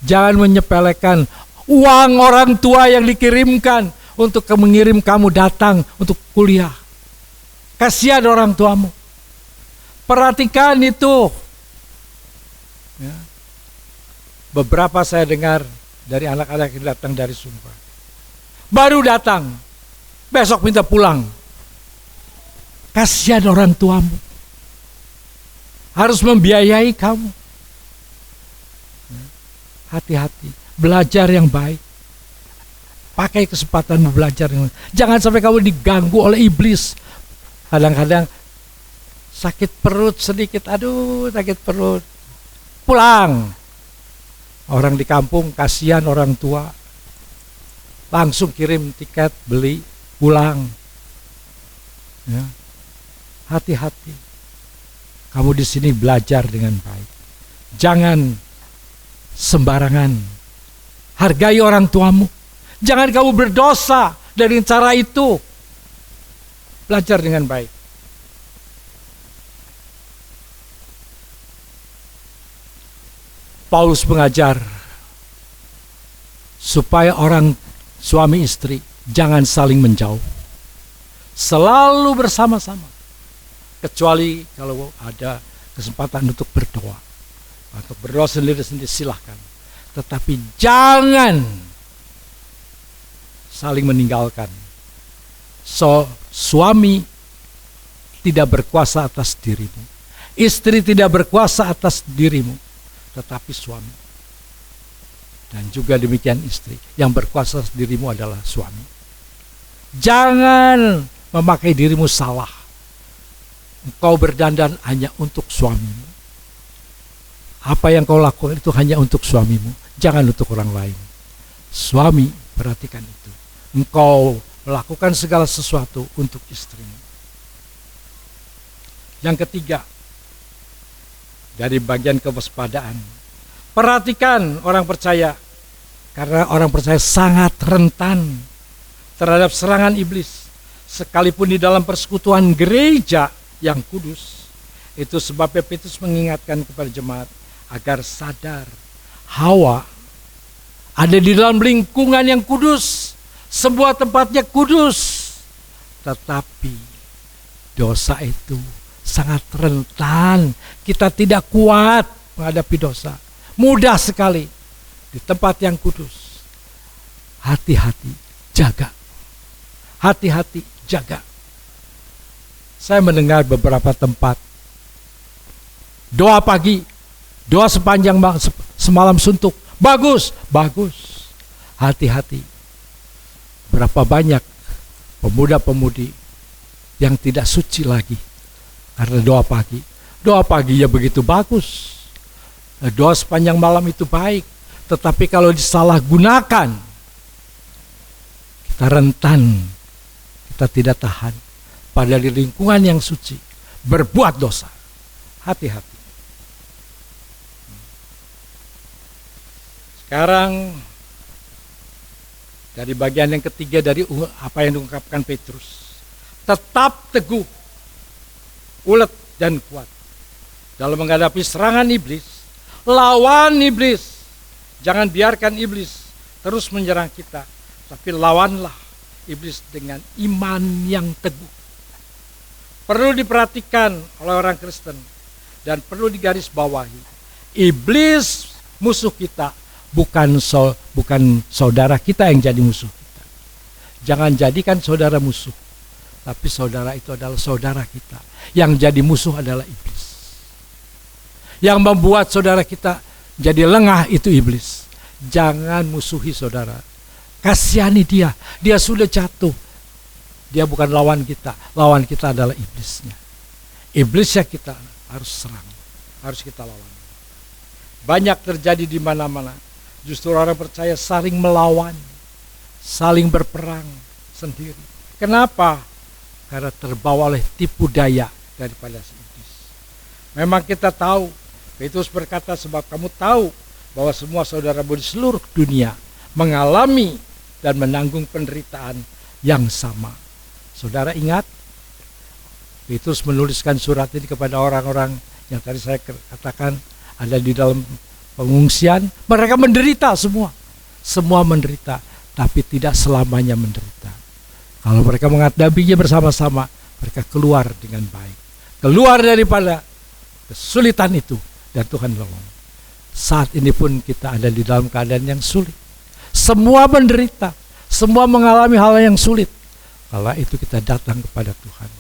Jangan menyepelekan uang orang tua yang dikirimkan untuk mengirim kamu datang untuk kuliah. Kasihan orang tuamu. Perhatikan itu. Ya. Beberapa saya dengar dari anak-anak yang datang dari Sumba. Baru datang, besok minta pulang. Kasihan orang tuamu. Harus membiayai kamu. Hati-hati, belajar yang baik. Pakai kesempatan belajar yang baik. Jangan sampai kamu diganggu oleh iblis. Kadang-kadang sakit perut sedikit, aduh sakit perut, pulang. Orang di kampung kasihan orang tua, langsung kirim tiket, beli, pulang. Ya. Hati-hati. Kamu di sini belajar dengan baik. Jangan sembarangan. Hargai orang tuamu. Jangan kamu berdosa dari cara itu. Belajar dengan baik. Paulus mengajar supaya orang suami istri jangan saling menjauh. Selalu bersama-sama. Kecuali kalau ada kesempatan untuk berdoa. Untuk berdoa sendiri-sendiri silahkan. Tetapi jangan saling meninggalkan. Suami tidak berkuasa atas dirimu. Istri tidak berkuasa atas dirimu, tetapi suami. Dan juga demikian istri, yang berkuasa atas dirimu adalah suami. Jangan memakai dirimu salah. Engkau berdandan hanya untuk suamimu. Apa yang kau lakukan itu hanya untuk suamimu, jangan untuk orang lain. Suami, perhatikan itu. Engkau melakukan segala sesuatu untuk istrimu. Yang ketiga, dari bagian kewaspadaan. Perhatikan orang percaya, karena orang percaya sangat rentan terhadap serangan iblis. Sekalipun di dalam persekutuan gereja yang kudus. Itu sebabnya Petrus mengingatkan kepada jemaat agar sadar Hawa ada di dalam lingkungan yang kudus, sebuah tempatnya kudus, tetapi dosa itu sangat rentan. Kita tidak kuat menghadapi dosa, mudah sekali di tempat yang kudus. Hati-hati, jaga. Hati-hati, jaga. Saya mendengar beberapa tempat doa pagi, doa sepanjang semalam suntuk, bagus, bagus. Hati-hati. Berapa banyak pemuda-pemudi yang tidak suci lagi karena doa pagi. Doa paginya begitu bagus. Doa sepanjang malam itu baik. Tetapi kalau disalahgunakan, kita rentan, kita tidak tahan pada lingkungan yang suci, berbuat dosa. Hati-hati. Sekarang dari bagian yang ketiga dari apa yang diungkapkan Petrus. Tetap teguh, ulet dan kuat dalam menghadapi serangan iblis. Lawan iblis. Jangan biarkan iblis terus menyerang kita, tapi lawanlah iblis dengan iman yang teguh. Perlu diperhatikan oleh orang Kristen dan perlu digarisbawahi. Iblis musuh kita, bukan saudara kita yang jadi musuh kita. Jangan jadikan saudara musuh, tapi saudara itu adalah saudara kita. Yang jadi musuh adalah iblis. Yang membuat saudara kita jadi lengah itu iblis. Jangan musuhi saudara. Kasihani dia, dia sudah jatuh. Dia bukan lawan kita adalah iblisnya. Iblisnya kita harus serang, harus kita lawan. Banyak terjadi di mana-mana. Justru orang percaya saling melawan, saling berperang sendiri. Kenapa? Karena terbawa oleh tipu daya daripada si iblis. Memang kita tahu, Petrus berkata, sebab kamu tahu bahwa semua saudaramu di seluruh dunia mengalami dan menanggung penderitaan yang sama. Saudara ingat, Petrus menuliskan surat ini kepada orang-orang yang tadi saya katakan ada di dalam pengungsian. Mereka menderita semua. Semua menderita, tapi tidak selamanya menderita. Kalau mereka menghadapinya bersama-sama, mereka keluar dengan baik. Keluar daripada kesulitan itu, dan Tuhan tolong. Saat ini pun kita ada di dalam keadaan yang sulit. Semua menderita, semua mengalami hal yang sulit. Kala itu kita datang kepada Tuhan.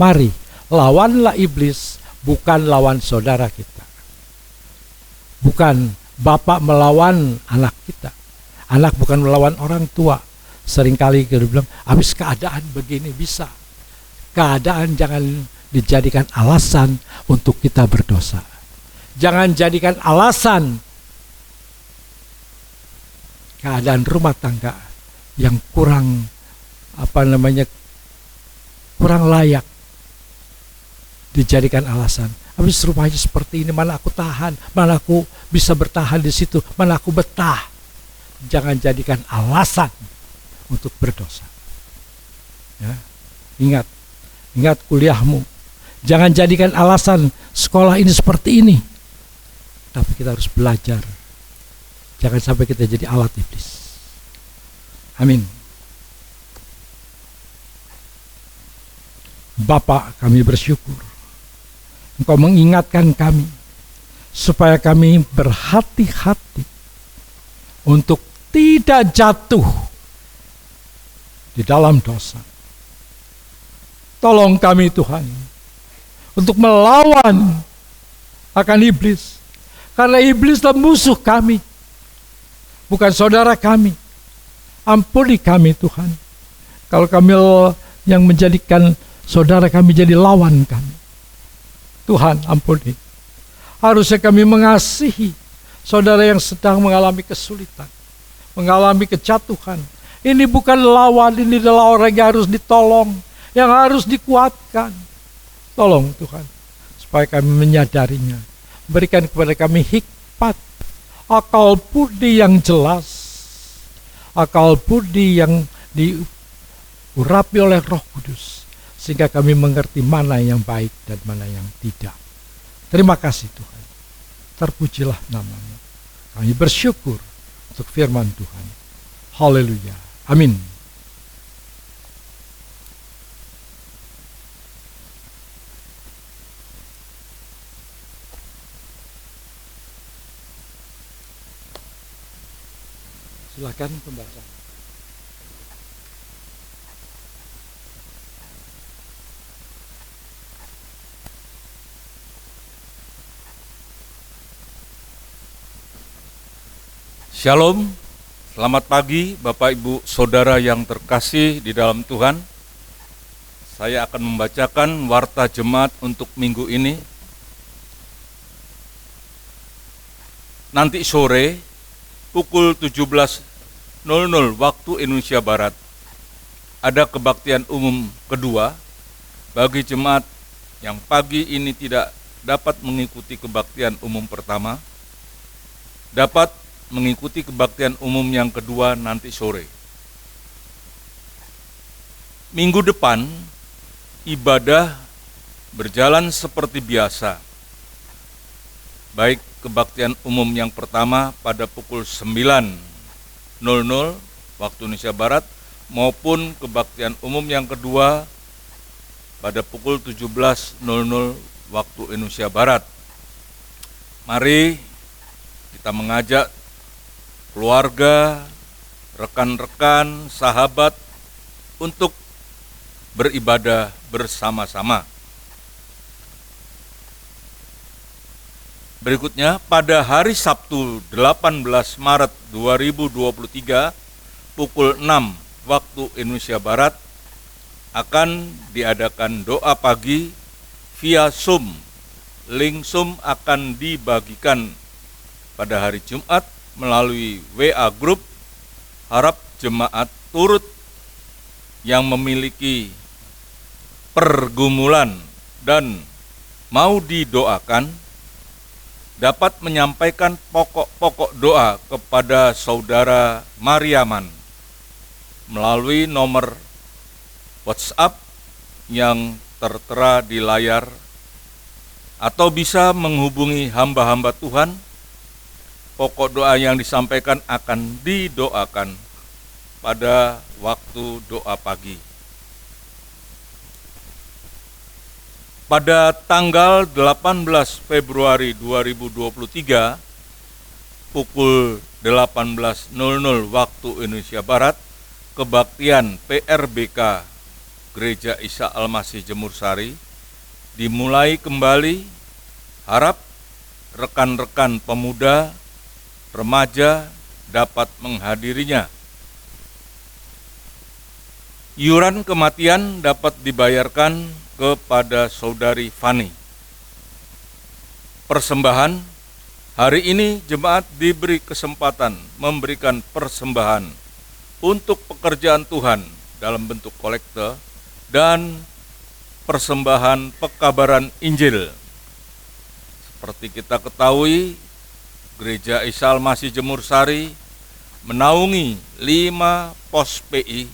Mari, lawanlah iblis, bukan lawan saudara kita. Bukan bapak melawan anak kita. Anak bukan melawan orang tua. Seringkali kita bilang, habis keadaan begini bisa. Keadaan jangan dijadikan alasan untuk kita berdosa. Jangan jadikan alasan keadaan rumah tangga yang kurang kurang layak dijadikan alasan. Habis rumahnya seperti ini, mana aku tahan, mana aku bisa bertahan di situ, mana aku betah. Jangan jadikan alasan untuk berdosa. Ya. Ingat kuliahmu. Jangan jadikan alasan sekolah ini seperti ini. Tapi kita harus belajar. Jangan sampai kita jadi alat iblis. Amin. Bapa, kami bersyukur Engkau mengingatkan kami supaya kami berhati-hati untuk tidak jatuh di dalam dosa. Tolong kami Tuhan, untuk melawan akan iblis. Karena iblislah musuh kami, bukan saudara kami. Ampuni kami Tuhan, kalau kami yang menjadikan saudara kami jadi lawan kami. Tuhan ampuni. Harusnya kami mengasihi saudara yang sedang mengalami kesulitan, mengalami kejatuhan. Ini bukan lawan, ini adalah orang yang harus ditolong, yang harus dikuatkan. Tolong Tuhan, supaya kami menyadarinya. Berikan kepada kami hikmat, akal budi yang jelas, akal budi yang diurapi oleh Roh Kudus, sehingga kami mengerti mana yang baik dan mana yang tidak. Terima kasih Tuhan, terpujilah nama-Mu. Kami bersyukur untuk firman Tuhan. Haleluya, amin. Silakan pembahasan. Shalom, selamat pagi Bapak Ibu Saudara yang terkasih di dalam Tuhan. Saya akan membacakan warta jemaat untuk minggu ini. Nanti sore pukul 17.00 waktu Indonesia Barat ada kebaktian umum kedua bagi jemaat yang pagi ini tidak dapat mengikuti kebaktian umum pertama, dapat mengikuti kebaktian umum yang kedua nanti sore. Minggu depan ibadah berjalan seperti biasa, baik kebaktian umum yang pertama pada pukul 9.00 waktu Indonesia Barat maupun kebaktian umum yang kedua pada pukul 17.00 waktu Indonesia Barat. Mari kita mengajak keluarga, rekan-rekan, sahabat untuk beribadah bersama-sama. Berikutnya, pada hari Sabtu 18 Maret 2023 pukul 6 waktu Indonesia Barat akan diadakan doa pagi via Zoom. Link Zoom akan dibagikan pada hari Jumat melalui WA Group. Harap jemaat turut yang memiliki pergumulan dan mau didoakan dapat menyampaikan pokok-pokok doa kepada Saudara Mariaman melalui nomor WhatsApp yang tertera di layar, atau bisa menghubungi hamba-hamba Tuhan. Pokok doa yang disampaikan akan didoakan pada waktu doa pagi. Pada tanggal 18 Februari 2023 pukul 18.00 waktu Indonesia Barat, kebaktian PRBK Gereja Isa Al-Masih Jemur Sari dimulai kembali. Harap rekan-rekan pemuda, remaja dapat menghadirinya. Iuran kematian dapat dibayarkan kepada Saudari Fani. Persembahan, hari ini jemaat diberi kesempatan memberikan persembahan untuk pekerjaan Tuhan dalam bentuk kolekte dan persembahan pekabaran Injil. Seperti kita ketahui, Gereja Isa Al-Masih Jemur Sari menaungi 5 pos PI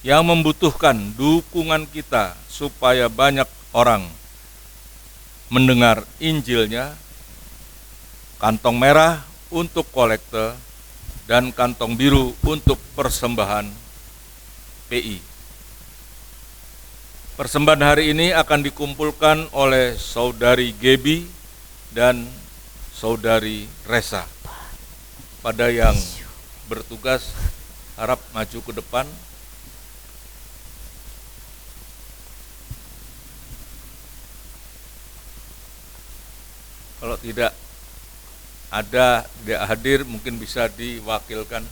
yang membutuhkan dukungan kita supaya banyak orang mendengar Injilnya. Kantong merah untuk kolekte dan kantong biru untuk persembahan PI. Persembahan hari ini akan dikumpulkan oleh Saudari Gebi dan Saudari Resa. Pada yang bertugas harap maju ke depan. Kalau tidak ada, tidak hadir, mungkin bisa diwakilkan.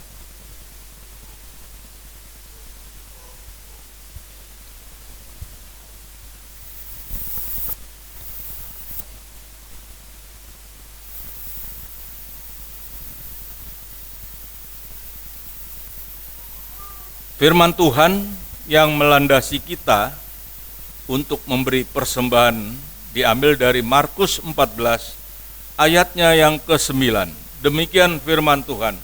Firman Tuhan yang melandasi kita untuk memberi persembahan diambil dari Markus 14 ayatnya yang ke-9. Demikian firman Tuhan.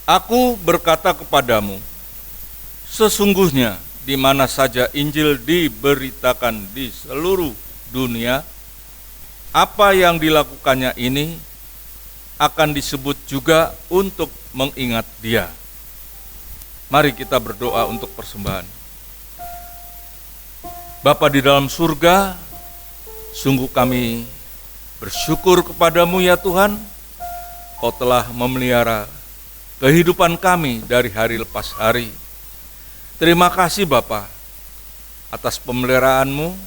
Aku berkata kepadamu, sesungguhnya di mana saja Injil diberitakan di seluruh dunia, apa yang dilakukannya ini akan disebut juga untuk mengingat Dia. Mari kita berdoa untuk persembahan. Bapa di dalam surga, sungguh kami bersyukur kepadamu ya Tuhan, Kau telah memelihara kehidupan kami dari hari lepas hari. Terima kasih Bapa atas pemeliharaan-Mu,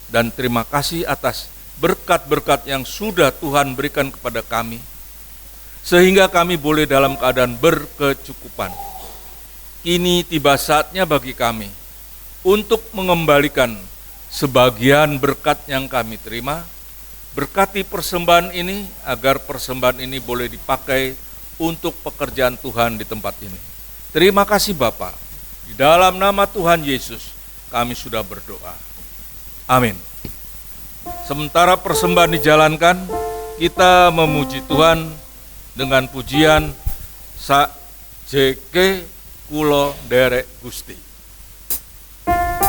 dan terima kasih atas berkat-berkat yang sudah Tuhan berikan kepada kami, sehingga kami boleh dalam keadaan berkecukupan. Kini tiba saatnya bagi kami untuk mengembalikan sebagian berkat yang kami terima. Berkati persembahan ini, agar persembahan ini boleh dipakai untuk pekerjaan Tuhan di tempat ini. Terima kasih Bapa. Di dalam nama Tuhan Yesus kami sudah berdoa. Amin. Sementara persembahan dijalankan, kita memuji Tuhan dengan pujian Sak JK Kulo Derek Gusti. Terima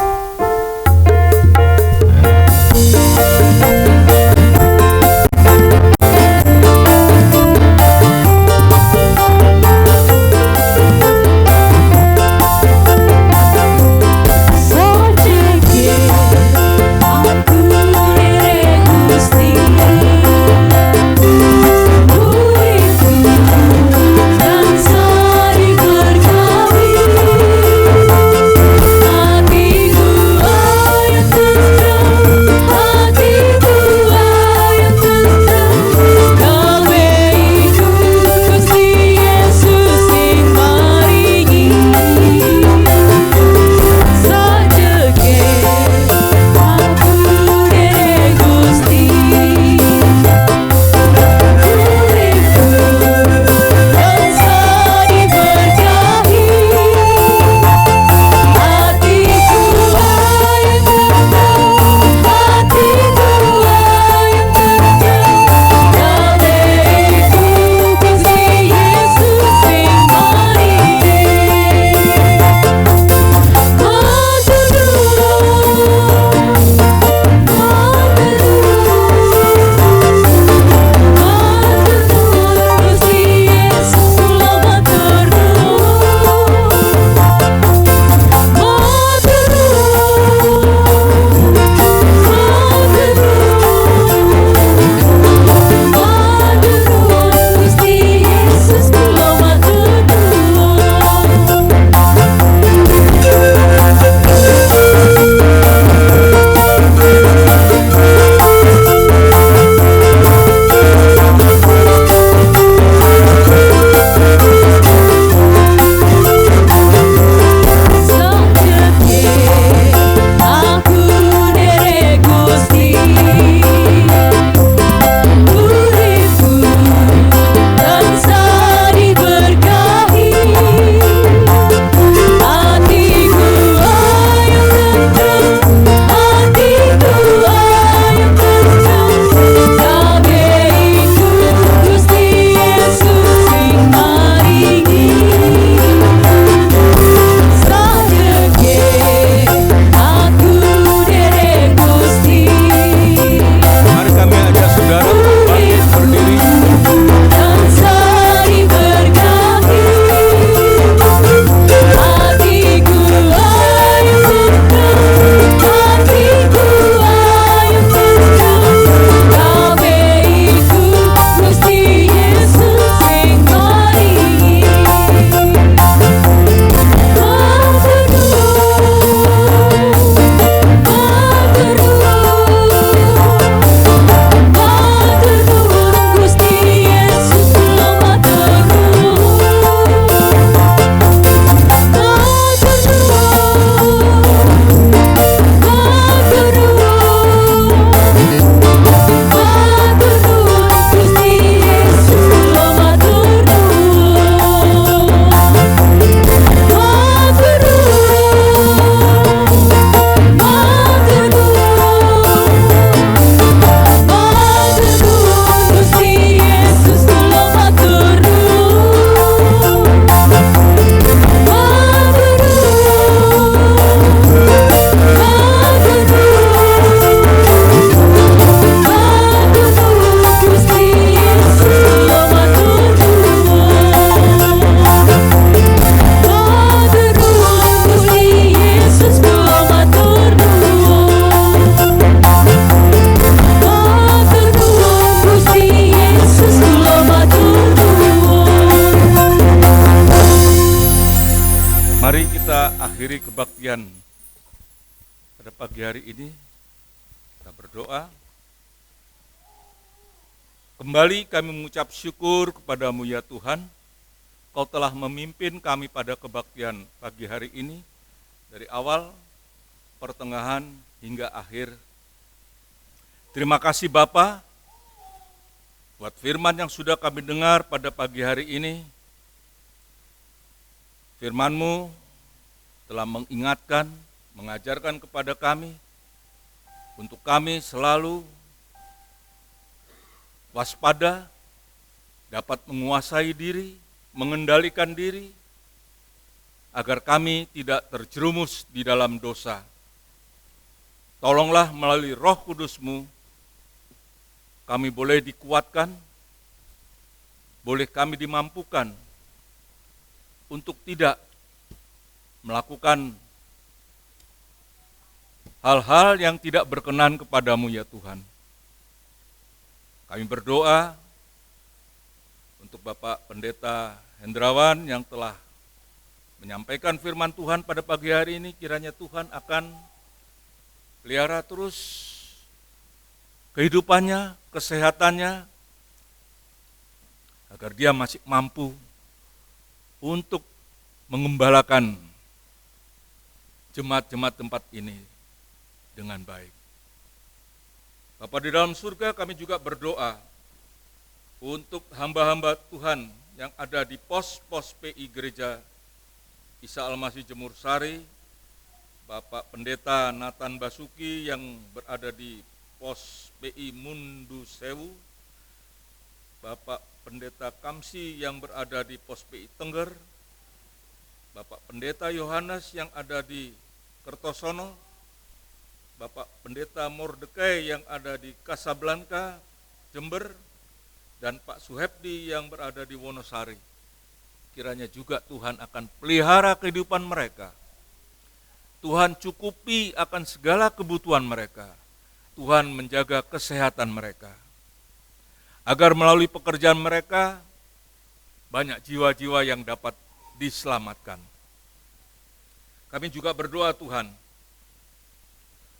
akhiri kebaktian pada pagi hari ini. Kita berdoa. Kembali kami mengucap syukur kepadamu ya Tuhan. Kau telah memimpin kami pada kebaktian pagi hari ini. Dari awal, pertengahan, hingga akhir. Terima kasih Bapa buat firman yang sudah kami dengar pada pagi hari ini. Firman-Mu telah mengingatkan, mengajarkan kepada kami, untuk kami selalu waspada, dapat menguasai diri, mengendalikan diri, agar kami tidak terjerumus di dalam dosa. Tolonglah melalui Roh Kudus-Mu, kami boleh dikuatkan, boleh kami dimampukan untuk tidak melakukan hal-hal yang tidak berkenan kepadamu ya Tuhan. Kami berdoa untuk Bapak Pendeta Hendrawan yang telah menyampaikan firman Tuhan pada pagi hari ini, kiranya Tuhan akan pelihara terus kehidupannya, kesehatannya, agar dia masih mampu untuk mengembalakan jemaat-jemaat tempat ini dengan baik. Bapa di dalam surga, kami juga berdoa untuk hamba-hamba Tuhan yang ada di pos-pos PI Gereja Isa Al-Masih Jemur Sari, Bapak Pendeta Nathan Basuki yang berada di pos PI Mundu Sewu, Bapak Pendeta Kamsi yang berada di pos PI Tengger, Bapak Pendeta Yohanes yang ada di Kertosono, Bapak Pendeta Mordekai yang ada di Kasablanka, Jember, dan Pak Suhepdi yang berada di Wonosari. Kiranya juga Tuhan akan pelihara kehidupan mereka. Tuhan cukupi akan segala kebutuhan mereka. Tuhan menjaga kesehatan mereka. Agar melalui pekerjaan mereka, banyak jiwa-jiwa yang dapat diselamatkan. Kami juga berdoa Tuhan,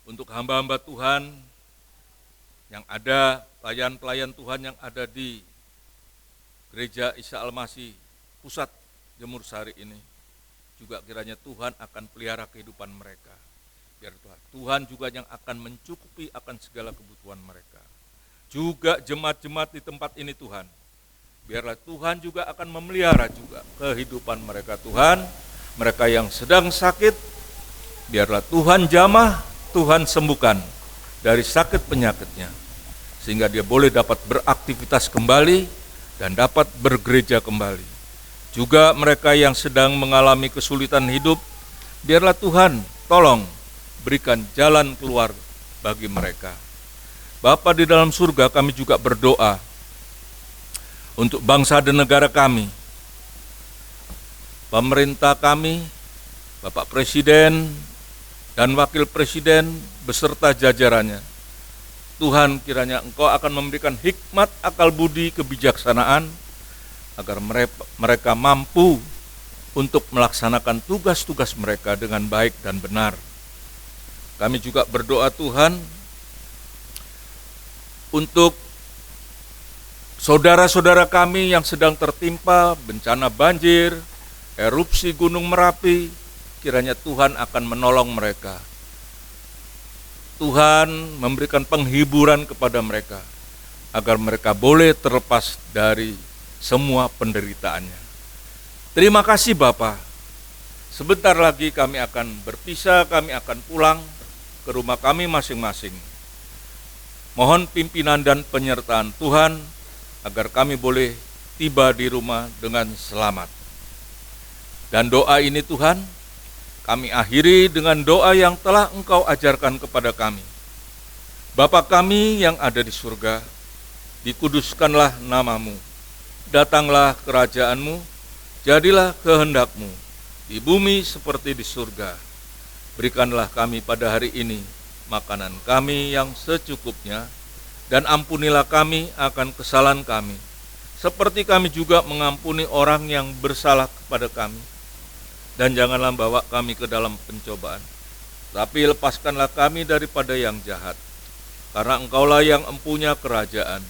untuk hamba-hamba Tuhan yang ada, pelayan-pelayan Tuhan yang ada di Gereja Isa Al-Masih Pusat Jemur Sari ini, juga kiranya Tuhan akan pelihara kehidupan mereka. Biar Tuhan juga yang akan mencukupi akan segala kebutuhan mereka. Juga jemaat-jemaat di tempat ini Tuhan, biarlah Tuhan juga akan memelihara juga kehidupan mereka Tuhan. Mereka yang sedang sakit, biarlah Tuhan jamah, Tuhan sembuhkan dari sakit penyakitnya. Sehingga dia boleh dapat beraktivitas kembali dan dapat bergereja kembali. Juga mereka yang sedang mengalami kesulitan hidup, biarlah Tuhan tolong berikan jalan keluar bagi mereka. Bapa di dalam surga, kami juga berdoa untuk bangsa dan negara kami, pemerintah kami, Bapak Presiden dan Wakil Presiden beserta jajarannya. Tuhan, kiranya Engkau akan memberikan hikmat, akal budi, kebijaksanaan, agar mereka mampu untuk melaksanakan tugas-tugas mereka dengan baik dan benar. Kami juga berdoa Tuhan untuk saudara-saudara kami yang sedang tertimpa bencana banjir, erupsi Gunung Merapi, kiranya Tuhan akan menolong mereka. Tuhan memberikan penghiburan kepada mereka, agar mereka boleh terlepas dari semua penderitaannya. Terima kasih Bapa. Sebentar lagi kami akan berpisah, kami akan pulang ke rumah kami masing-masing. Mohon pimpinan dan penyertaan Tuhan, agar kami boleh tiba di rumah dengan selamat. Dan doa ini Tuhan, kami akhiri dengan doa yang telah Engkau ajarkan kepada kami. Bapa kami yang ada di surga, dikuduskanlah nama-Mu. Datanglah kerajaan-Mu, jadilah kehendak-Mu, di bumi seperti di surga. Berikanlah kami pada hari ini makanan kami yang secukupnya, dan ampunilah kami akan kesalahan kami, seperti kami juga mengampuni orang yang bersalah kepada kami. dan janganlah bawa kami ke dalam pencobaan, tapi lepaskanlah kami daripada yang jahat. Karena Engkaulah yang empunya kerajaan,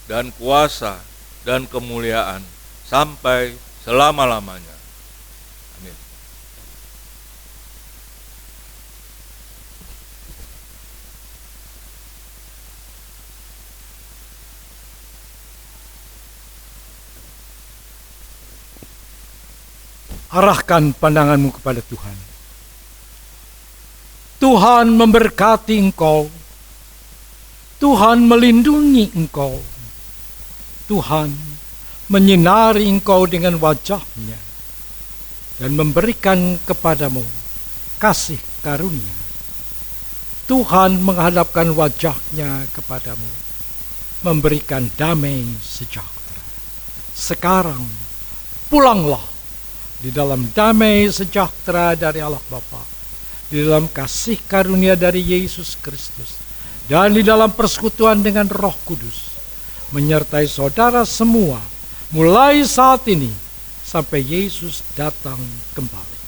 dan kuasa, dan kemuliaan, sampai selama-lamanya. Amin. Arahkan pandanganmu kepada Tuhan. Tuhan memberkati engkau. Tuhan melindungi engkau. Tuhan menyinari engkau dengan wajah-Nya dan memberikan kepadamu kasih karunia. Tuhan menghadapkan wajah-Nya kepadamu, memberikan damai sejahtera. Sekarang pulanglah di dalam damai sejahtera dari Allah Bapa, di dalam kasih karunia dari Yesus Kristus, dan di dalam persekutuan dengan Roh Kudus, menyertai saudara semua, mulai saat ini sampai Yesus datang kembali.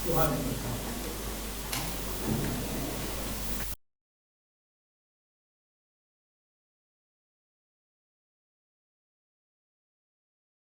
Tuhan memberkati.